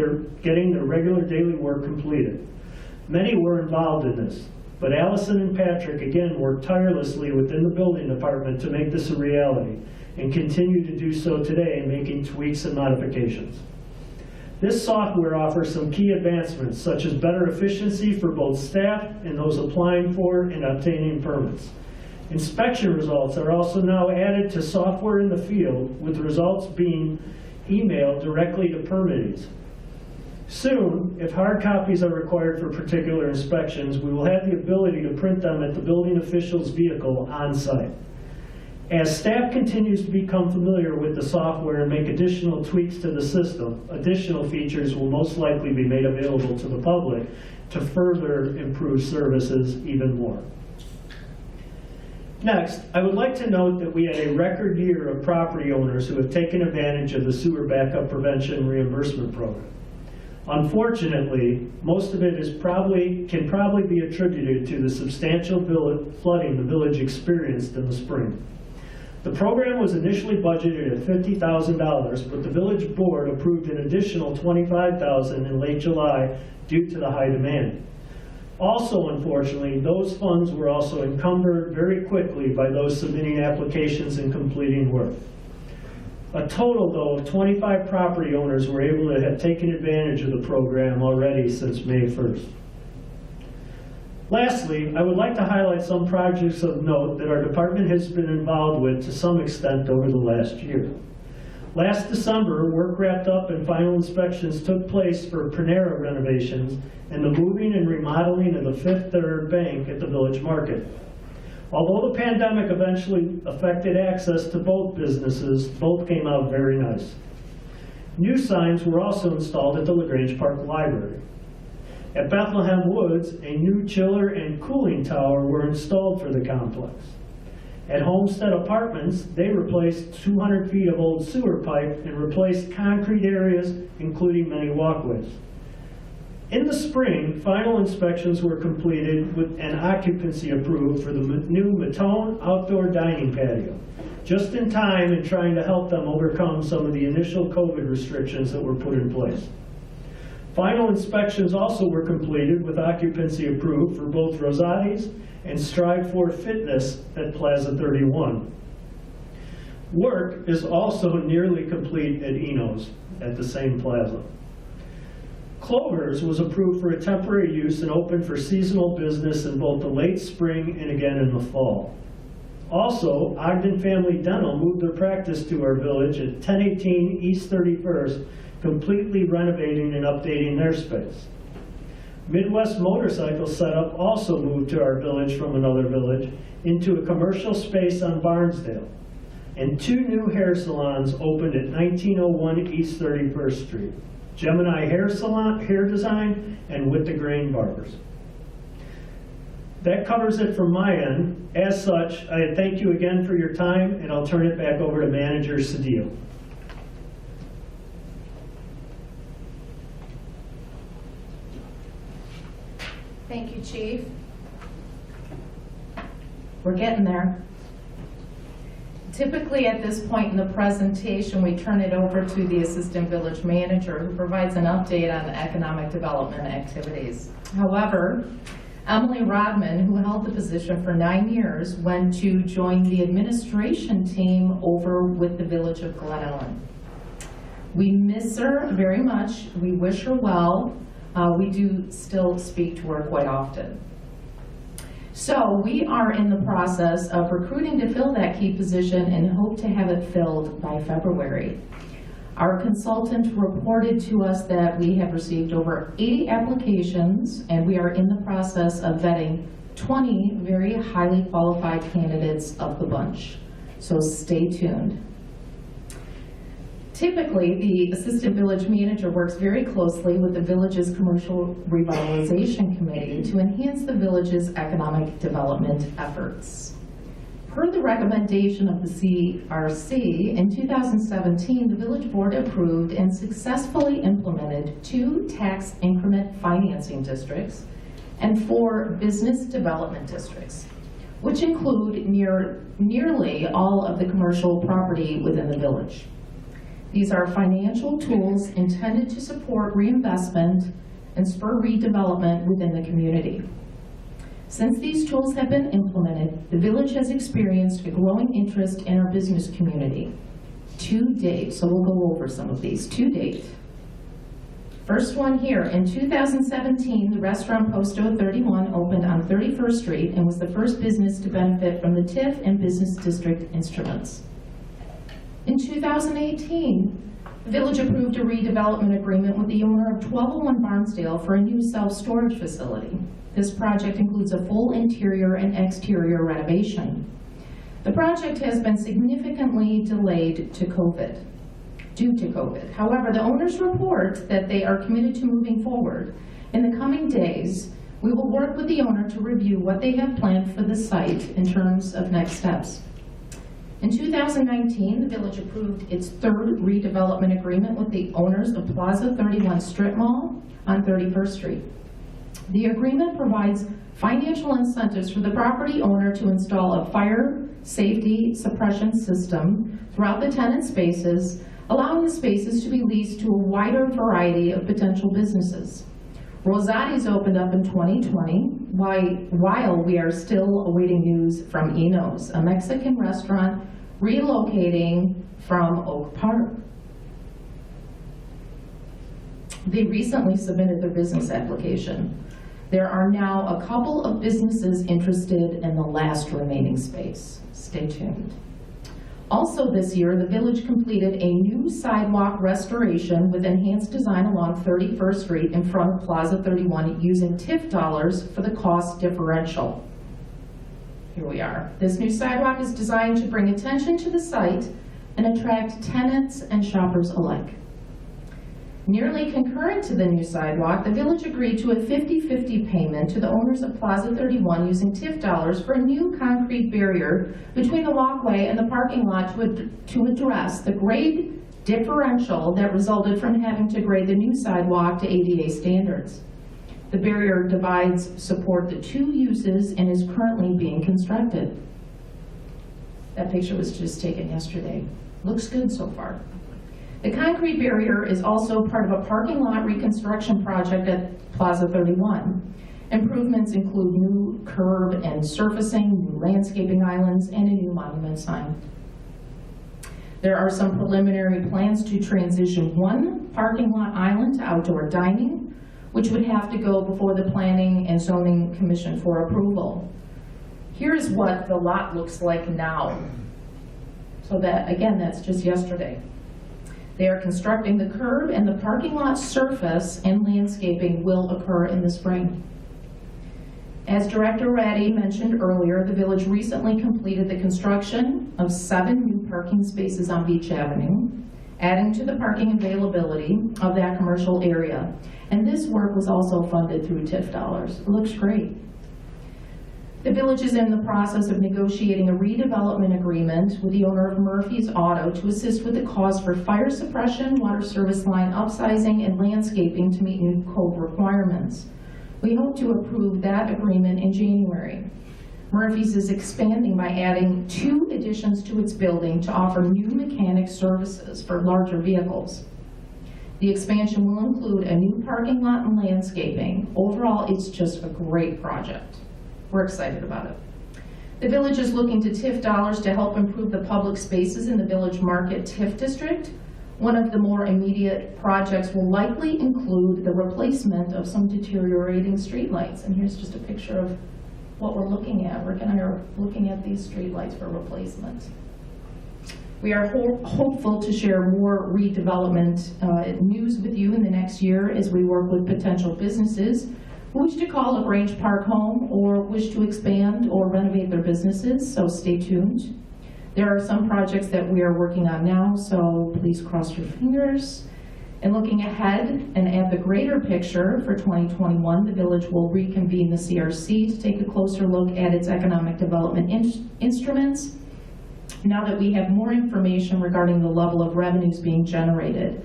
getting their regular daily work completed. Many were involved in this, but Allison and Patrick again worked tirelessly within the building department to make this a reality and continue to do so today, making tweaks and modifications. This software offers some key advancements, such as better efficiency for both staff and those applying for and obtaining permits. Inspection results are also now added to software in the field, with results being emailed directly to permittees. Soon, if hard copies are required for particular inspections, we will have the ability to print them at the building official's vehicle on site. As staff continues to become familiar with the software and make additional tweaks to the system, additional features will most likely be made available to the public to further improve services even more. Next, I would like to note that we had a record year of property owners who have taken advantage of the sewer backup prevention reimbursement program. Unfortunately, most of it can probably be attributed to the substantial flooding the village experienced in the spring. The program was initially budgeted at $50,000, but the village board approved an additional $25,000 in late July due to the high demand. Also, unfortunately, those funds were also encumbered very quickly by those submitting applications and completing work. A total, though, of 25 property owners were able to have taken advantage of the program already since May 1st. Lastly, I would like to highlight some projects of note that our department has been involved with to some extent over the last year. Last December, work wrapped up and final inspections took place for Panera renovations and the moving and remodeling of the Fifth Third Bank at the Village Market. Although the pandemic eventually affected access to both businesses, both came out very nice. New signs were also installed at the Lagrange Park Library. At Bethlehem Woods, a new chiller and cooling tower were installed for the complex. At Homestead Apartments, they replaced 200 feet of old sewer pipe and replaced concrete areas, including many walkways. In the spring, final inspections were completed with an occupancy approved for the new Matone outdoor dining patio. just in time in trying to help them overcome some of the initial COVID restrictions that were put in place. Final inspections also were completed with occupancy approved for both Rosati's and Strive for Fitness at Plaza 31. Work is also nearly complete at Eno's at the same plaza. Clover's was approved for a temporary use and opened for seasonal business in both the late spring and again in the fall. Also, Ogden Family Dental moved their practice to our village at 1018 East 31st, completely renovating and updating their space. Midwest Motorcycle Setup also moved to our village from another village into a commercial space on Barnesdale. And 2 new hair salons opened at 1901 East 31st Street. Gemini Hair Salon, Hair Design, and With the Grain Barbers. That covers it from my end. As such, I thank you again for your time, and I'll turn it back over to Manager Cedillo. Thank you, Chief. We're getting there. Typically, at this point in the presentation, we turn it over to the Assistant Village Manager, who provides an update on the economic development activities. However, Emily Rodman, who held the position for 9 years, went to join the administration team over with the Village of Glen Ellen. We miss her very much. We wish her well. We do still speak to her quite often. So we are in the process of recruiting to fill that key position and hope to have it filled by February. Our consultant reported to us that we have received over 80 applications, and we are in the process of vetting 20 very highly qualified candidates of the bunch. So stay tuned. Typically, the Assistant Village Manager works very closely with the village's Commercial Revitalization Committee to enhance the village's economic development efforts. Per the recommendation of the CRC, in 2017, the Village Board approved and successfully implemented 2 tax increment financing districts and 4 business development districts, which include nearly all of the commercial property within the village. These are financial tools intended to support reinvestment and spur redevelopment within the community. Since these tools have been implemented, the village has experienced a growing interest in our business community to date. So we'll go over some of these to date. First one here, in 2017, the restaurant Posto 31 opened on 31st Street and was the first business to benefit from the TIF and Business District instruments. In 2018, the village approved a redevelopment agreement with the owner of 1201 Barnesdale for a new self-storage facility. This project includes a full interior and exterior renovation. The project has been significantly delayed due to COVID. However, the owners report that they are committed to moving forward. In the coming days, we will work with the owner to review what they have planned for the site in terms of next steps. In 2019, the village approved its 3rd redevelopment agreement with the owners of Plaza 31 Strip Mall on 31st Street. The agreement provides financial incentives for the property owner to install a fire safety suppression system throughout the tenant spaces, allowing the spaces to be leased to a wider variety of potential businesses. Rosati's opened up in 2020, while we are still awaiting news from Eno's, a Mexican restaurant relocating from Oak Park. They recently submitted their business application. There are now a couple of businesses interested in the last remaining space. Stay tuned. Also this year, the village completed a new sidewalk restoration with enhanced design along 31st Street in front of Plaza 31 using TIF dollars for the cost differential. Here we are. This new sidewalk is designed to bring attention to the site and attract tenants and shoppers alike. Nearly concurrent to the new sidewalk, the village agreed to a 50-50 payment to the owners of Plaza 31 using TIF dollars for a new concrete barrier between the walkway and the parking lot to address the grade differential that resulted from having to grade the new sidewalk to ADA standards. The barrier divides support the 2 uses and is currently being constructed. That picture was just taken yesterday. Looks good so far. The concrete barrier is also part of a parking lot reconstruction project at Plaza 31. Improvements include new curb and surfacing, new landscaping islands, and a new monument sign. There are some preliminary plans to transition one parking lot island to outdoor dining, which would have to go before the Planning and Zoning Commission for approval. Here's what the lot looks like now. So that, again, that's just yesterday. They are constructing the curb, and the parking lot surface and landscaping will occur in the spring. As Director Ratty mentioned earlier, the village recently completed the construction of 7 new parking spaces on Beach Avenue, adding to the parking availability of that commercial area. And this work was also funded through TIF dollars. It looks great. The village is in the process of negotiating a redevelopment agreement with the owner of Murphy's Auto to assist with the cost for fire suppression, water service line upsizing, and landscaping to meet new code requirements. We hope to approve that agreement in January. Murphy's is expanding by adding 2 additions to its building to offer new mechanic services for larger vehicles. The expansion will include a new parking lot and landscaping. Overall, it's just a great project. We're excited about it. The village is looking to TIF dollars to help improve the public spaces in the Village Market TIF district. One of the more immediate projects will likely include the replacement of some deteriorating streetlights. And here's just a picture of what we're looking at. Rick and I are looking at these streetlights for replacement. We are hopeful to share more redevelopment news with you in the next year as we work with potential businesses who wish to call Grange Park home or wish to expand or renovate their businesses, so stay tuned. There are some projects that we are working on now, so please cross your fingers. And looking ahead and at the greater picture for 2021, the village will reconvene the CRC to take a closer look at its economic development instruments. Now that we have more information regarding the level of revenues being generated,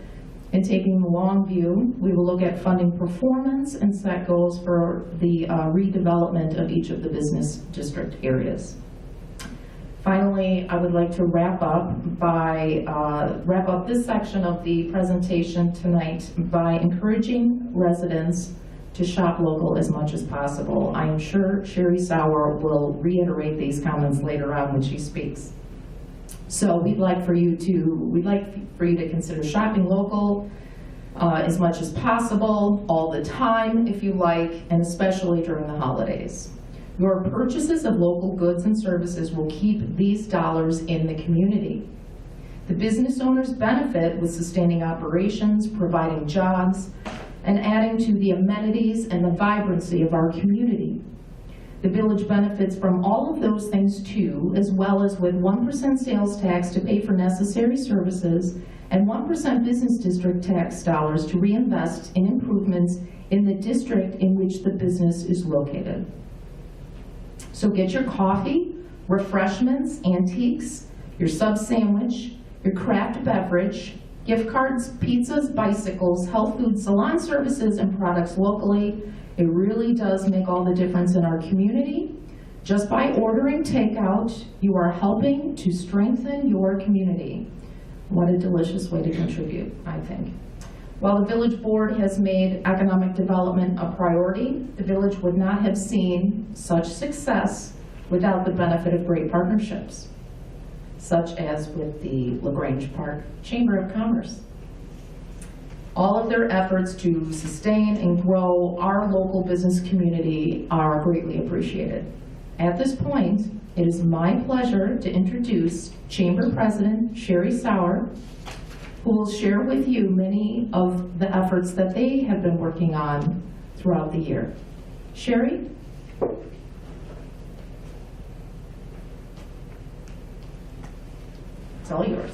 and taking the long view, we will look at funding performance and set goals for the redevelopment of each of the business district areas. Finally, I would like to wrap up this section of the presentation tonight by encouraging residents to shop local as much as possible. I am sure Sherry Sauer will reiterate these comments later on when she speaks. So we'd like for you to consider shopping local as much as possible, all the time if you like, and especially during the holidays. Your purchases of local goods and services will keep these dollars in the community. The business owners benefit with sustaining operations, providing jobs, and adding to the amenities and the vibrancy of our community. The village benefits from all of those things too, as well as with 1% sales tax to pay for necessary services and 1% business district tax dollars to reinvest in improvements in the district in which the business is located. So get your coffee, refreshments, antiques, your sub sandwich, your craft beverage, gift cards, pizzas, bicycles, health food, salon services, and products locally. It really does make all the difference in our community. Just by ordering takeout, you are helping to strengthen your community. What a delicious way to contribute, I think. While the village board has made economic development a priority, the village would not have seen such success without the benefit of great partnerships, such as with the LaGrange Park Chamber of Commerce. All of their efforts to sustain and grow our local business community are greatly appreciated. At this point, it is my pleasure to introduce Chamber President Sherry Sauer, who will share with you many of the efforts that they have been working on throughout the year. Sherry? It's all yours.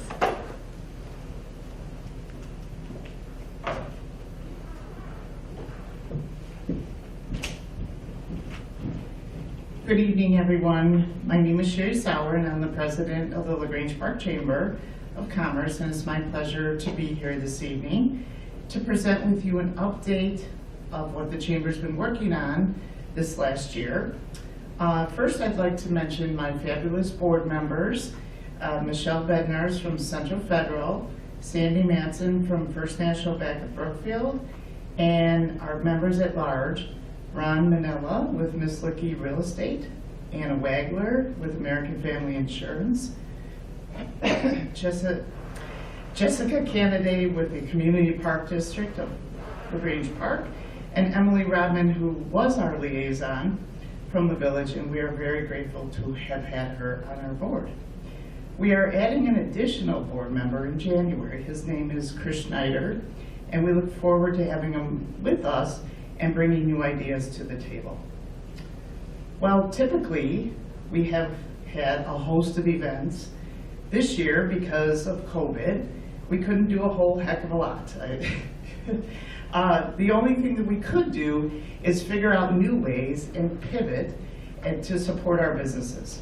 Good evening, everyone. My name is Sherry Sauer, and I'm the president of the LaGrange Park Chamber of Commerce, and it's my pleasure to be here this evening to present with you an update of what the Chamber's been working on this last year. First, I'd like to mention my fabulous board members Michelle Bednars from Central Federal, Sandy Manson from First National back at Brookfield, and our members at large, Ron Manella with Miss Licky Real Estate, Anna Wagler with American Family Insurance, Jessica Kennedy with the Community Park District of LaGrange Park, and Emily Rodman, who was our liaison from the village, and we are very grateful to have had her on our board. We are adding an additional board member in January. His name is Chris Schneider, and we look forward to having him with us and bringing new ideas to the table. Well, typically, we have had a host of events. This year, because of COVID, we couldn't do a whole heck of a lot. The only thing that we could do is figure out new ways and pivot and to support our businesses.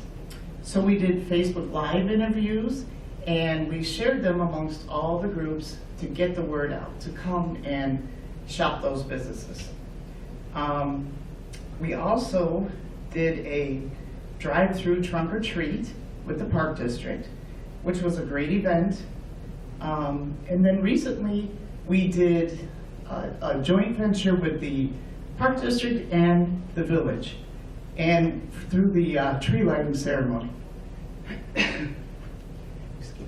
So we did Facebook Live interviews, and we shared them amongst all the groups to get the word out, to come and shop those businesses. We also did a drive-through trunk or treat with the Park District, which was a great event. And then recently, we did a joint venture with the Park District and the village, and through the tree lighting ceremony. Excuse me.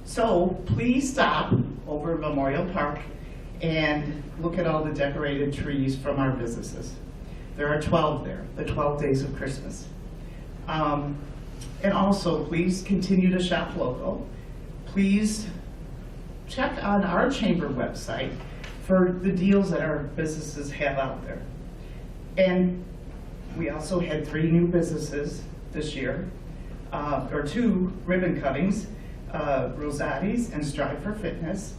So please stop over at Memorial Park and look at all the decorated trees from our businesses. There are 12 there, the 12 days of Christmas. And also, please continue to shop local. Please check on our chamber website for the deals that our businesses have out there. And we also had 3 new businesses this year, or 2 ribbon cuttings, Rosati's and Strive for Fitness.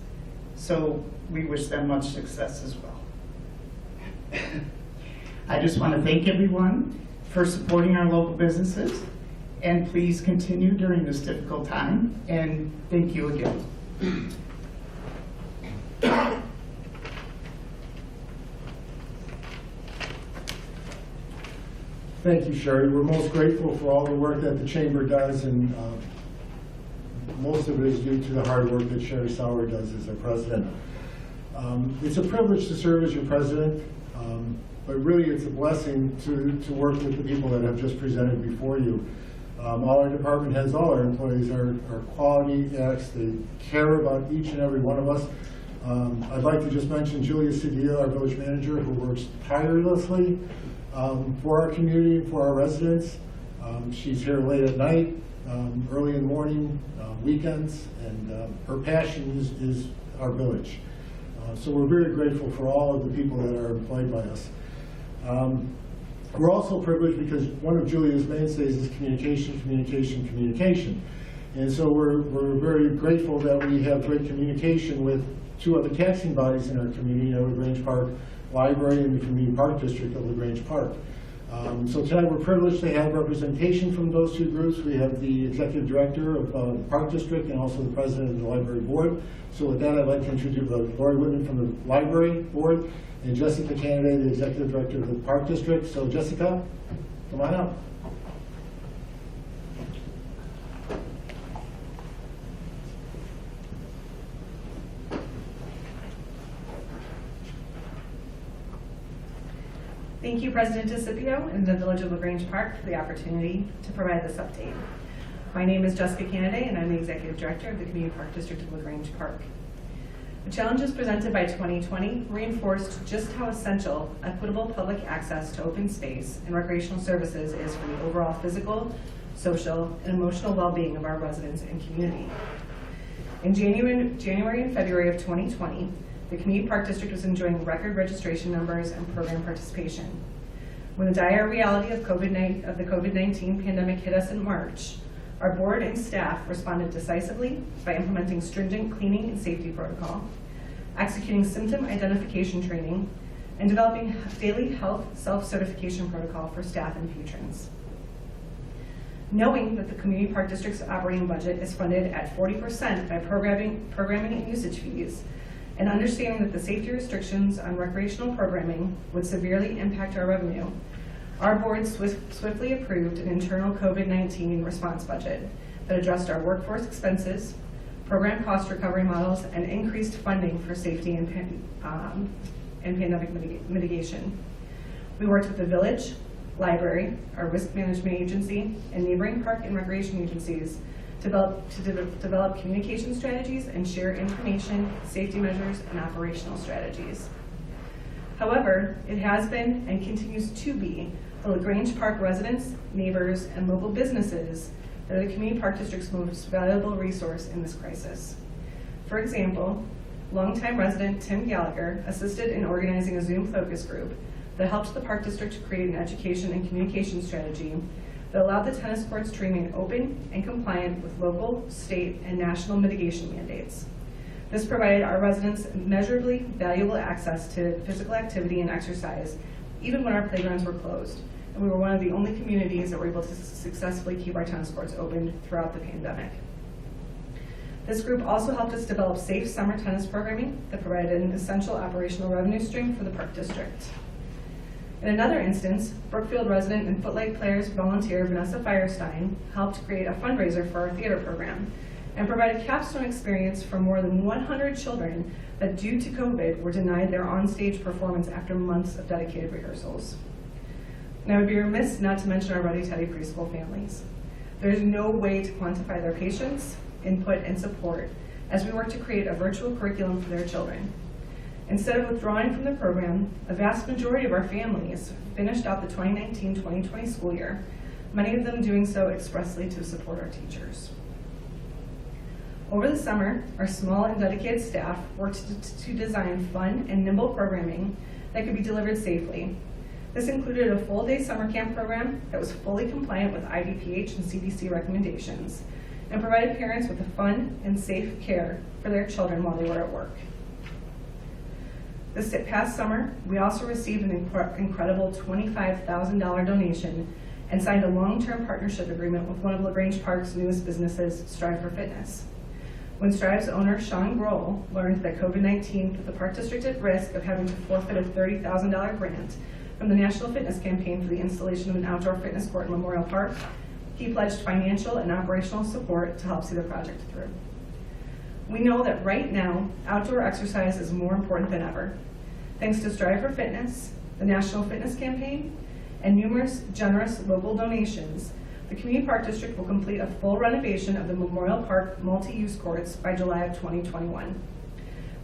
So we wish them much success as well. I just want to thank everyone for supporting our local businesses, and please continue during this difficult time, and thank you again. Thank you, Sherry. We're most grateful for all the work that the Chamber does, and most of it is due to the hard work that Sherry Sauer does as our president. It's a privilege to serve as your president, but really it's a blessing to work with the people that have just presented before you. All our department heads, all our employees are quality acts. They care about each and every one of us. I'd like to just mention Julia Cedillo, our village manager, who works tirelessly for our community, for our residents. She's here late at night, early in the morning, weekends, and her passion is our village. So we're very grateful for all of the people that are employed by us. We're also privileged because one of Julia's mainstays is communication, communication, communication. And so we're very grateful that we have great communication with 2 other taxing bodies in our community, the LaGrange Park Library and the Community Park District of LaGrange Park. So tonight we're privileged to have representation from those 2 groups. We have the Executive Director of the Park District and also the President of the Library Board. So with that, I'd like to introduce Lori Whitman from the Library Board and Jessica Kennedy, the Executive Director of the Park District. So Jessica, come on up. Thank you, President DeCipio and the Village of LaGrange Park for the opportunity to provide this update. My name is Jessica Kennedy, and I'm the Executive Director of the Community Park District of LaGrange Park. The challenges presented by 2020 reinforced just how essential equitable public access to open space and recreational services is for the overall physical, social, and emotional well-being of our residents and community. In January and February of 2020, the Community Park District was enjoying record registration numbers and program participation. When the dire reality of the COVID-19 pandemic hit us in March, our board and staff responded decisively by implementing stringent cleaning and safety protocol, executing symptom identification training, and developing daily health self-certification protocol for staff and patrons. Knowing that the Community Park District's operating budget is funded at 40% by programming and usage fees, and understanding that the safety restrictions on recreational programming would severely impact our revenue, our board swiftly approved an internal COVID-19 response budget that addressed our workforce expenses, program cost recovery models, and increased funding for safety and pandemic mitigation. We worked with the village, library, our risk management agency, and neighboring park and recreation agencies to develop communication strategies and share information, safety measures, and operational strategies. However, it has been and continues to be the LaGrange Park residents, neighbors, and local businesses that are the Community Park District's most valuable resource in this crisis. For example, longtime resident Tim Gallagher assisted in organizing a Zoom focus group that helped the Park District to create an education and communication strategy that allowed the tennis courts to remain open and compliant with local, state, and national mitigation mandates. This provided our residents measurably valuable access to physical activity and exercise, even when our playgrounds were closed. And we were one of the only communities that were able to successfully keep our tennis courts open throughout the pandemic. This group also helped us develop safe summer tennis programming that provided an essential operational revenue stream for the Park District. In another instance, Brookfield resident and Footlight Players volunteer Vanessa Firestein helped create a fundraiser for our theater program and provide a capstone experience for more than 100 children that, due to COVID, were denied their onstage performance after months of dedicated rehearsals. And I would be remiss not to mention our Ruddy Teddy preschool families. There's no way to quantify their patience, input, and support as we work to create a virtual curriculum for their children. Instead of withdrawing from the program, a vast majority of our families finished out the 2019-2020 school year, many of them doing so expressly to support our teachers. Over the summer, our small and dedicated staff worked to design fun and nimble programming that could be delivered safely. This included a full-day summer camp program that was fully compliant with IDPH and CDC recommendations and provided parents with a fun and safe care for their children while they were at work. This past summer, we also received an incredible $25,000 donation and signed a long-term partnership agreement with one of LaGrange Park's newest businesses, Strive for Fitness. When Strive's owner, Sean Grohl, learned that COVID-19 put the Park District at risk of having to forfeit a $30,000 grant from the National Fitness Campaign for the installation of an outdoor fitness court in Memorial Park, he pledged financial and operational support to help see the project through. We know that right now, outdoor exercise is more important than ever. Thanks to Strive for Fitness, the National Fitness Campaign, and numerous generous local donations, the Community Park District will complete a full renovation of the Memorial Park multi-use courts by July of 2021.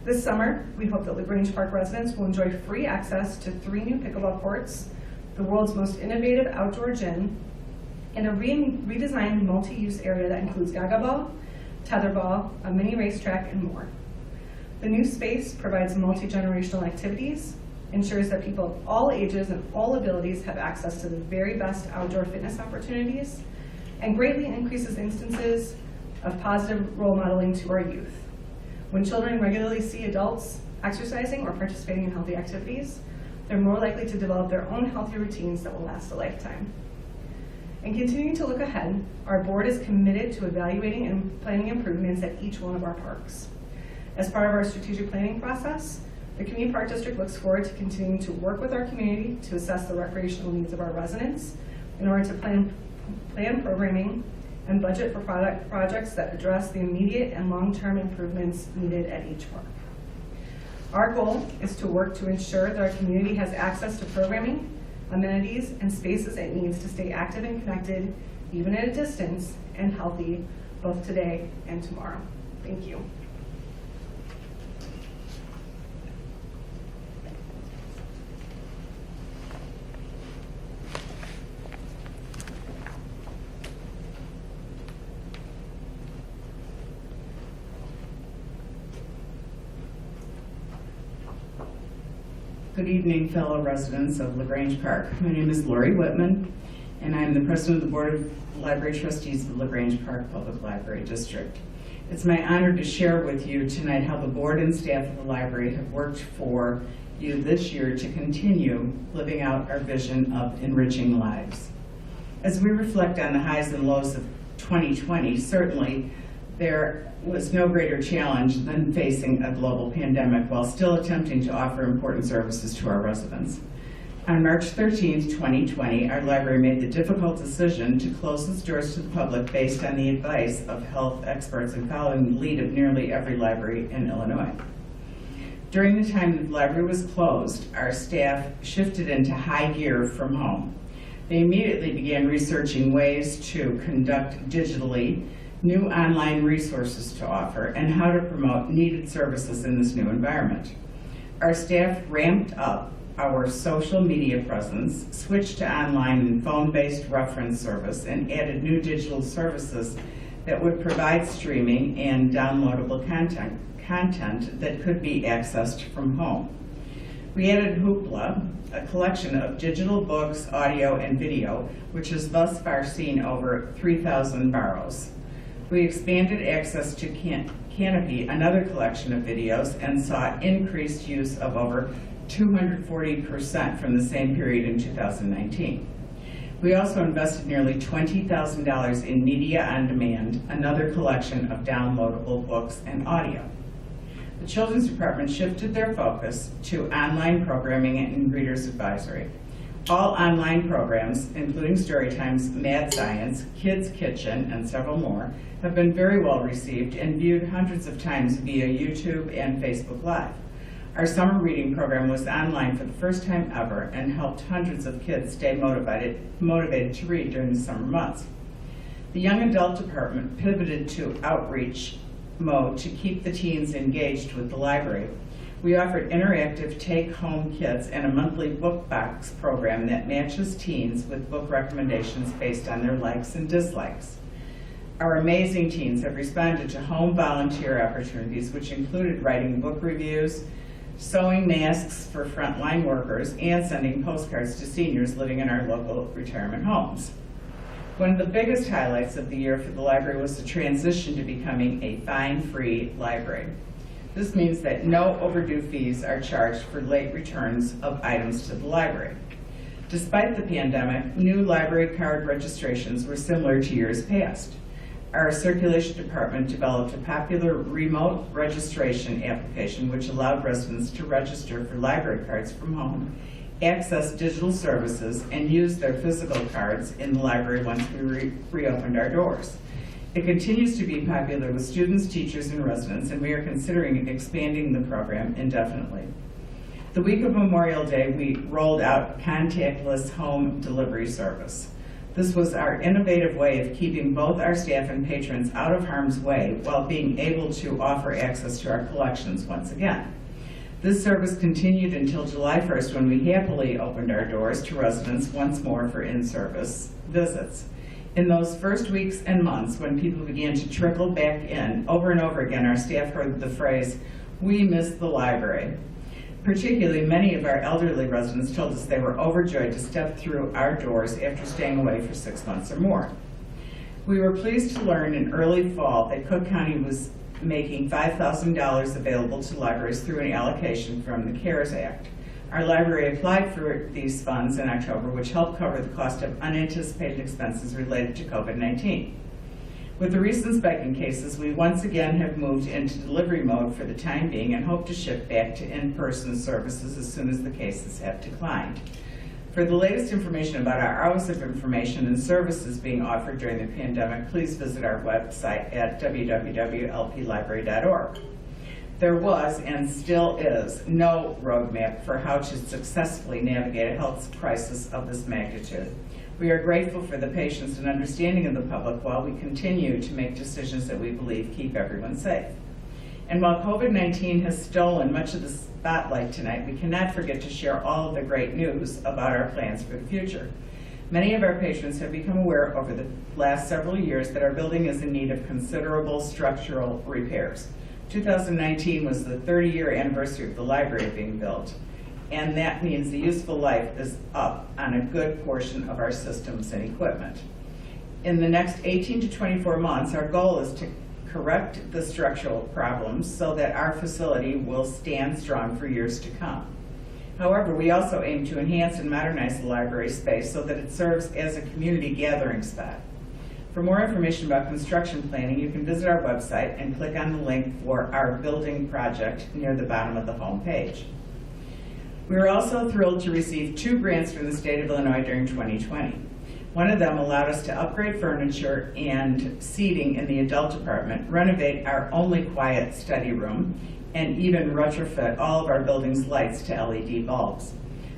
This summer, we hope that LaGrange Park residents will enjoy free access to 3 new pickleball courts, the world's most innovative outdoor gym, and a redesigned multi-use area that includes gaga ball, tetherball, a mini racetrack, and more. The new space provides multi-generational activities, ensures that people of all ages and all abilities have access to the very best outdoor fitness opportunities, and greatly increases instances of positive role modeling to our youth. When children regularly see adults exercising or participating in healthy activities, they're more likely to develop their own healthy routines that will last a lifetime. And continuing to look ahead, our board is committed to evaluating and planning improvements at each one of our parks. As part of our strategic planning process, the Community Park District looks forward to continuing to work with our community to assess the recreational needs of our residents in order to plan programming and budget for projects that address the immediate and long-term improvements needed at each park. Our goal is to work to ensure that our community has access to programming, amenities, and spaces it needs to stay active and connected, even at a distance, and healthy, both today and tomorrow. Thank you. Good evening, fellow residents of LaGrange Park. My name is Lori Whitman, and I'm the president of the Board of Library Trustees of the LaGrange Park Public Library District. It's my honor to share with you tonight how the board and staff of the library have worked for you this year to continue living out our vision of enriching lives. As we reflect on the highs and lows of 2020, certainly there was no greater challenge than facing a global pandemic while still attempting to offer important services to our residents. On March 13, 2020, our library made the difficult decision to close its doors to the public based on the advice of health experts and following the lead of nearly every library in Illinois. During the time the library was closed, our staff shifted into high gear from home. They immediately began researching ways to conduct digitally, new online resources to offer, and how to promote needed services in this new environment. Our staff ramped up our social media presence, switched to online and phone-based reference service, and added new digital services that would provide streaming and downloadable content that could be accessed from home. We added Hoopla, a collection of digital books, audio, and video, which has thus far seen over 3,000 borrows. We expanded access to Canopy, another collection of videos, and saw increased use of over 240% from the same period in 2019. We also invested nearly $20,000 in Media on Demand, another collection of downloadable books and audio. The Children's Department shifted their focus to online programming and Reader's Advisory. All online programs, including Storytime's Mad Science, Kids Kitchen, and several more, have been very well received and viewed hundreds of times via YouTube and Facebook Live. Our summer reading program was online for the first time ever and helped hundreds of kids stay motivated to read during the summer months. The Young Adult Department pivoted to outreach mode to keep the teens engaged with the library. We offered interactive take-home kits and a monthly book box program that matches teens with book recommendations based on their likes and dislikes. Our amazing teens have responded to home volunteer opportunities, which included writing book reviews, sewing masks for frontline workers, and sending postcards to seniors living in our local retirement homes. One of the biggest highlights of the year for the library was the transition to becoming a fine-free library. This means that no overdue fees are charged for late returns of items to the library. Despite the pandemic, new library card registrations were similar to years past. Our circulation department developed a popular remote registration application which allowed residents to register for library cards from home, access digital services, and use their physical cards in the library once we reopened our doors. It continues to be popular with students, teachers, and residents, and we are considering expanding the program indefinitely. The week of Memorial Day, we rolled out contactless home delivery service. This was our innovative way of keeping both our staff and patrons out of harm's way while being able to offer access to our collections once again. This service continued until July 1st when we happily opened our doors to residents once more for in-service visits. In those first weeks and months when people began to trickle back in, over and over again our staff heard the phrase, "We miss the library." Particularly, many of our elderly residents told us they were overjoyed to step through our doors after staying away for 6 months or more. We were pleased to learn in early fall that Cook County was making $5,000 available to libraries through an allocation from the CARES Act. Our library applied for these funds in October, which helped cover the cost of unanticipated expenses related to COVID-19. With the recent spike in cases, we once again have moved into delivery mode for the time being and hope to shift back to in-person services as soon as the cases have declined. For the latest information about our hours of information and services being offered during the pandemic, please visit our website at www.lplibrary.org. There was, and still is, no roadmap for how to successfully navigate a health crisis of this magnitude. We are grateful for the patience and understanding of the public while we continue to make decisions that we believe keep everyone safe. And while COVID-19 has stolen much of the spotlight tonight, we cannot forget to share all of the great news about our plans for the future. Many of our patrons have become aware over the last several years that our building is in need of considerable structural repairs. 2019 was the 30-year anniversary of the library being built, and that means the useful life is up on a good portion of our systems and equipment. In the next 18 to 24 months, our goal is to correct the structural problems so that our facility will stand strong for years to come. However, we also aim to enhance and modernize the library space so that it serves as a community gathering spot. For more information about construction planning, you can visit our website and click on the link for our building project near the bottom of the home page. We were also thrilled to receive 2 grants from the state of Illinois during 2020. One of them allowed us to upgrade furniture and seating in the adult department, renovate our only quiet study room, and even retrofit all of our building's lights to LED bulbs.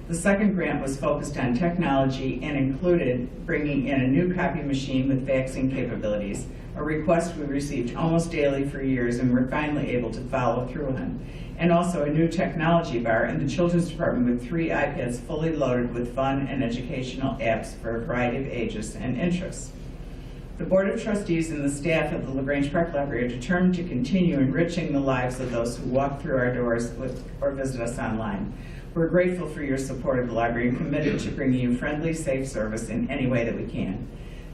The second grant was focused on technology and included bringing in a new copy machine with faxing capabilities, a request we received almost daily for years and were finally able to follow through on, and also a new technology bar in the children's department with 3 iPads fully loaded with fun and educational apps for a variety of ages and interests. The Board of Trustees and the staff of the LaGrange Park Library are determined to continue enriching the lives of those who walk through our doors or visit us online. We're grateful for your support of the library and committed to bringing you friendly, safe service in any way that we can.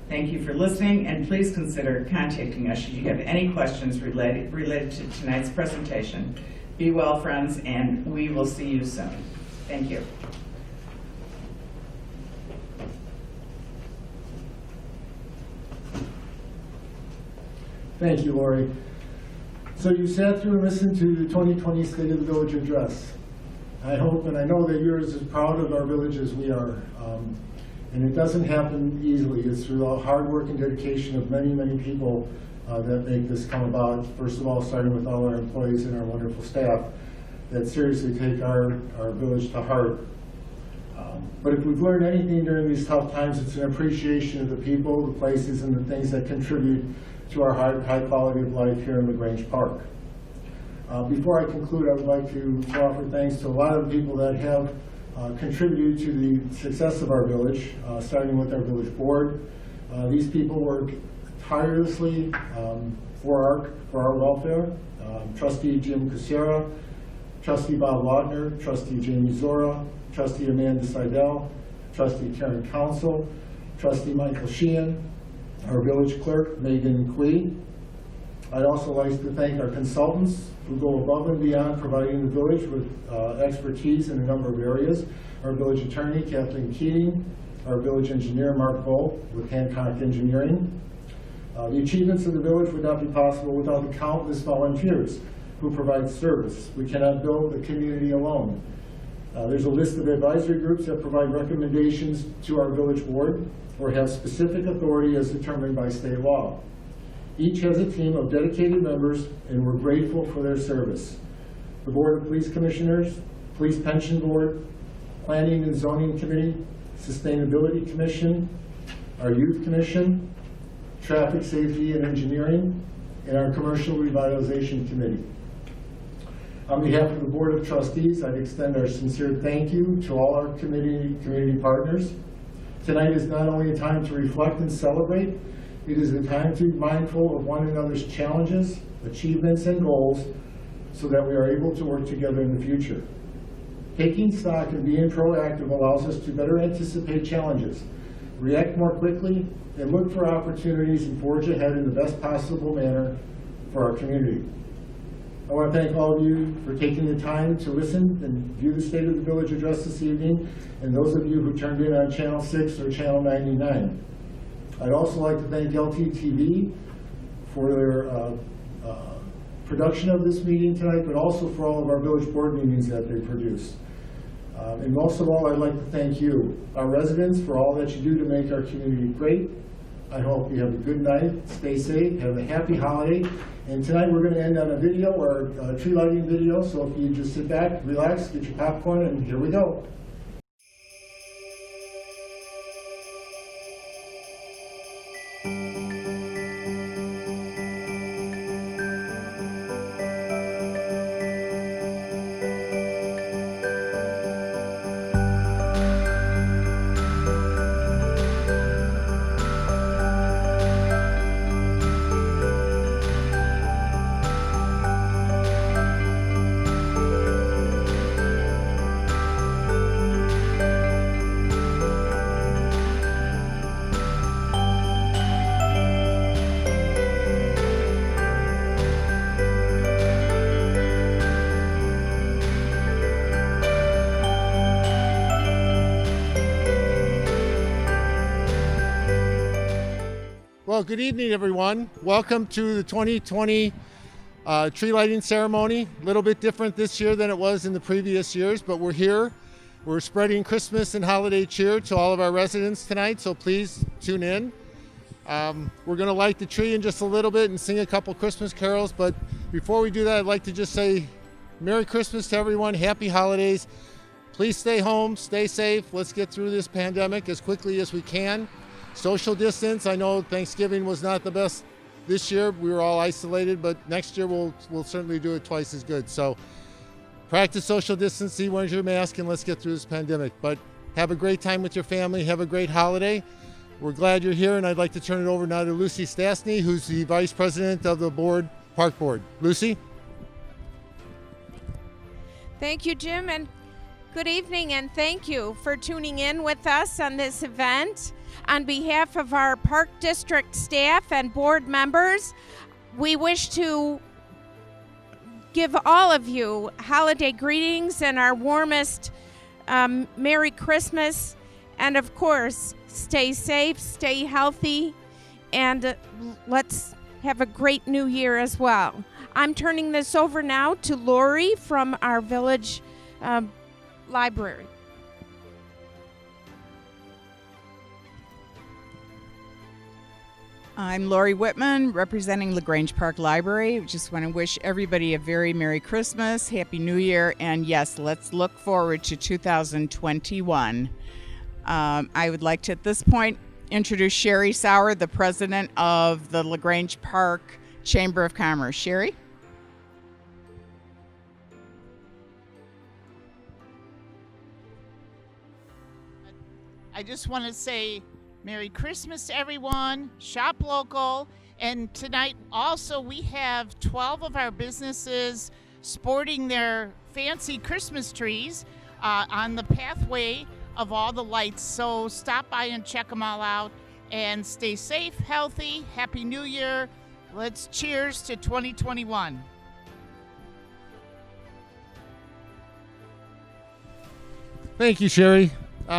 Thank you for listening, and please consider contacting us should you have any questions related to tonight's presentation. Be well, friends, and we will see you soon. Thank you. Thank you, Lori. So you sat through and listened to the 2020 State of the Village Address. I hope and I know that you're as proud of our village as we are. And it doesn't happen easily. It's through the hard work and dedication of many, many people that make this come about. First of all, starting with all our employees and our wonderful staff that seriously take our village to heart. But if we've learned anything during these tough times, it's an appreciation of the people, the places, and the things that contribute to our high quality of life here in LaGrange Park. Before I conclude, I would like to offer thanks to a lot of people that have contributed to the success of our village, starting with our village board. These people work tirelessly for our welfare. Trustee Jim Kucera, Trustee Bob Lautner, Trustee Jamie Zora, Trustee Amanda Seidel, Trustee Karen Council, Trustee Michael Sheehan, our village clerk, Megan Quee. I'd also like to thank our consultants who go above and beyond providing the village with expertise in a number of areas. Our village attorney, Kathleen Keating, our village engineer, Mark Bolt, with Hancock Engineering. The achievements of the village would not be possible without the countless volunteers who provide service. We cannot build a community alone. There's a list of advisory groups that provide recommendations to our village board or have specific authority as determined by state law. Each has a team of dedicated members, and we're grateful for their service. The Board of Police Commissioners, Police Pension Board, Planning and Zoning Committee, Sustainability Commission, our Youth Commission, Traffic Safety and Engineering, and our Commercial Revitalization Committee. On behalf of the Board of Trustees, I'd extend our sincere thank you to all our community partners. Tonight is not only a time to reflect and celebrate, it is a time to be mindful of one another's challenges, achievements, and goals so that we are able to work together in the future. Taking stock and being proactive allows us to better anticipate challenges, react more quickly, and look for opportunities and forge ahead in the best possible manner for our community. I want to thank all of you for taking the time to listen and view the State of the Village Address this evening, and those of you who turned in on Channel 6 or Channel 99. I'd also like to thank LTTV for their production of this meeting tonight, but also for all of our village board meetings that they produce. And most of all, I'd like to thank you, our residents, for all that you do to make our community great. I hope you have a good night, stay safe, have a happy holiday. And tonight we're going to end on a video, or a tree lighting video, so if you just sit back, relax, get your popcorn, and here we go. Well, good evening, everyone. Welcome to the 2020 tree lighting ceremony. A little bit different this year than it was in the previous years, but we're here We're spreading Christmas and holiday cheer to all of our residents tonight, so please tune in. We're going to light the tree in just a little bit and sing a couple Christmas carols, but before we do that, I'd like to just say Merry Christmas to everyone, Happy Holidays. Please stay home, stay safe. Let's get through this pandemic as quickly as we can. Social distance, I know Thanksgiving was not the best this year. We were all isolated, but next year we'll certainly do it twice as good. So practice social distancing, wear your mask, and let's get through this pandemic. But have a great time with your family. Have a great holiday. We're glad you're here, and I'd like to turn it over now to Lucy Stastny, who's the Vice President of the Park Board. Lucy? Thank you, Jim, and good evening, and thank you for tuning in with us on this event. On behalf of our Park District staff and board members, we wish to give all of you holiday greetings and our warmest Merry Christmas. And of course, stay safe, stay healthy, and let's have a great new year as well. I'm turning this over now to Lori from our village library. I'm Lori Whitman, representing LaGrange Park Library. Just want to wish everybody a very Merry Christmas, Happy New Year, and yes, let's look forward to 2021. I would like to, at this point, introduce Sherry Sauer, the president of the LaGrange Park Chamber of Commerce. Sherry? I just want to say Merry Christmas to everyone, shop local, and tonight also we have 12 of our businesses sporting their fancy Christmas trees on the pathway of all the lights, so stop by and check them all out, and stay safe, healthy, Happy New Year. Let's cheers to 2021. Thank you, Sherry.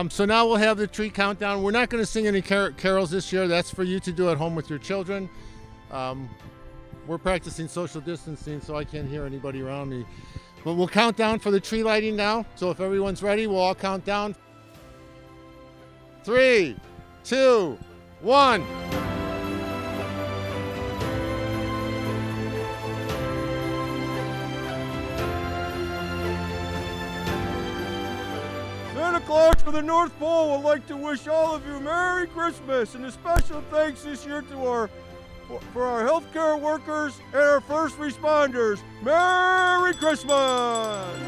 So now we'll have the tree countdown. We're not going to sing any carols this year. That's for you to do at home with your children. We're practicing social distancing, so I can't hear anybody around me. But we'll count down for the tree lighting now. So if everyone's ready, we'll all count down. 3, 2, 1. Santa Claus for the North Pole would like to wish all of you Merry Christmas, and a special thanks this year to for our healthcare workers and our first responders. Merry Christmas!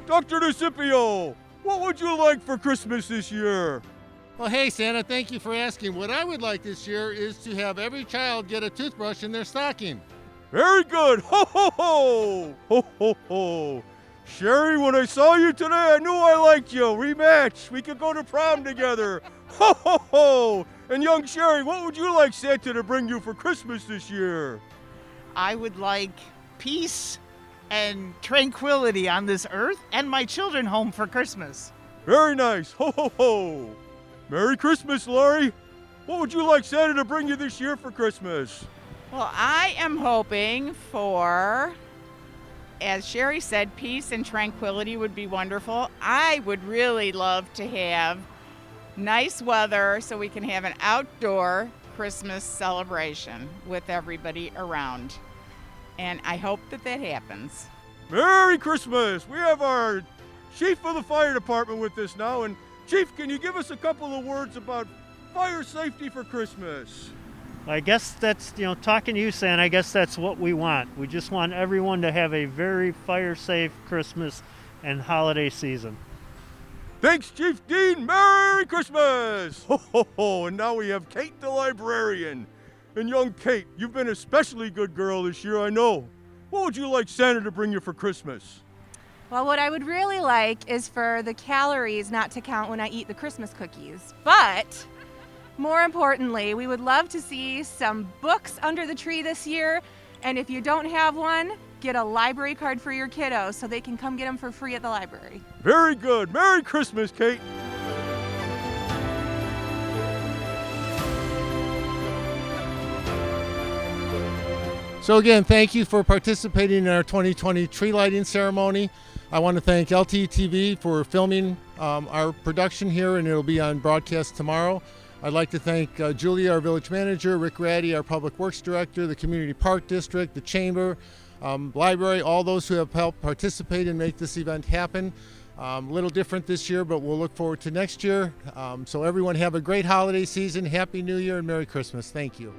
Dr. DeCipio, what would you like for Christmas this year? Well, hey, Santa, thank you for asking. What I would like this year is to have every child get a toothbrush in their stocking. Very good. Ho, ho, ho. Ho, ho, ho. Sherry, when I saw you today, I knew I liked you. Rematch. We could go to prom together. Ho, ho, ho. And young Sherry, what would you like Santa to bring you for Christmas this year? I would like peace and tranquility on this earth, and my children home for Christmas. Very nice. Ho, ho, ho. Merry Christmas, Lori. What would you like Santa to bring you this year for Christmas? Well, I am hoping for, as Sherry said, peace and tranquility would be wonderful. I would really love to have nice weather so we can have an outdoor Christmas celebration with everybody around. And I hope that that happens. Merry Christmas! We have our chief of the fire department with us now. And Chief, can you give us a couple of words about fire safety for Christmas? I guess that's, talking to you, Santa, I guess that's what we want. We just want everyone to have a very fire-safe Christmas and holiday season. Thanks, Chief Dean. Merry Christmas! Ho, ho, ho. And now we have Kate the librarian. And young Kate, you've been an especially good girl this year, I know. what would you like Santa to bring you for Christmas? Well, what I would really like is for the calories not to count when I eat the Christmas cookies. But more importantly, we would love to see some books under the tree this year. And if you don't have one, get a library card for your kiddos so they can come get them for free at the library. Very good. Merry Christmas, Kate. So again, thank you for participating in our 2020 tree lighting ceremony. I want to thank LTTV for filming our production here, and it'll be on broadcast tomorrow. I'd like to thank Julia, our village manager, Rick Ratty, our public works director, the community park district, the chamber, library, all those who have helped participate and make this event happen. A little different this year, but we'll look forward to next year. So everyone have a great holiday season, Happy New Year, and Merry Christmas. Thank you.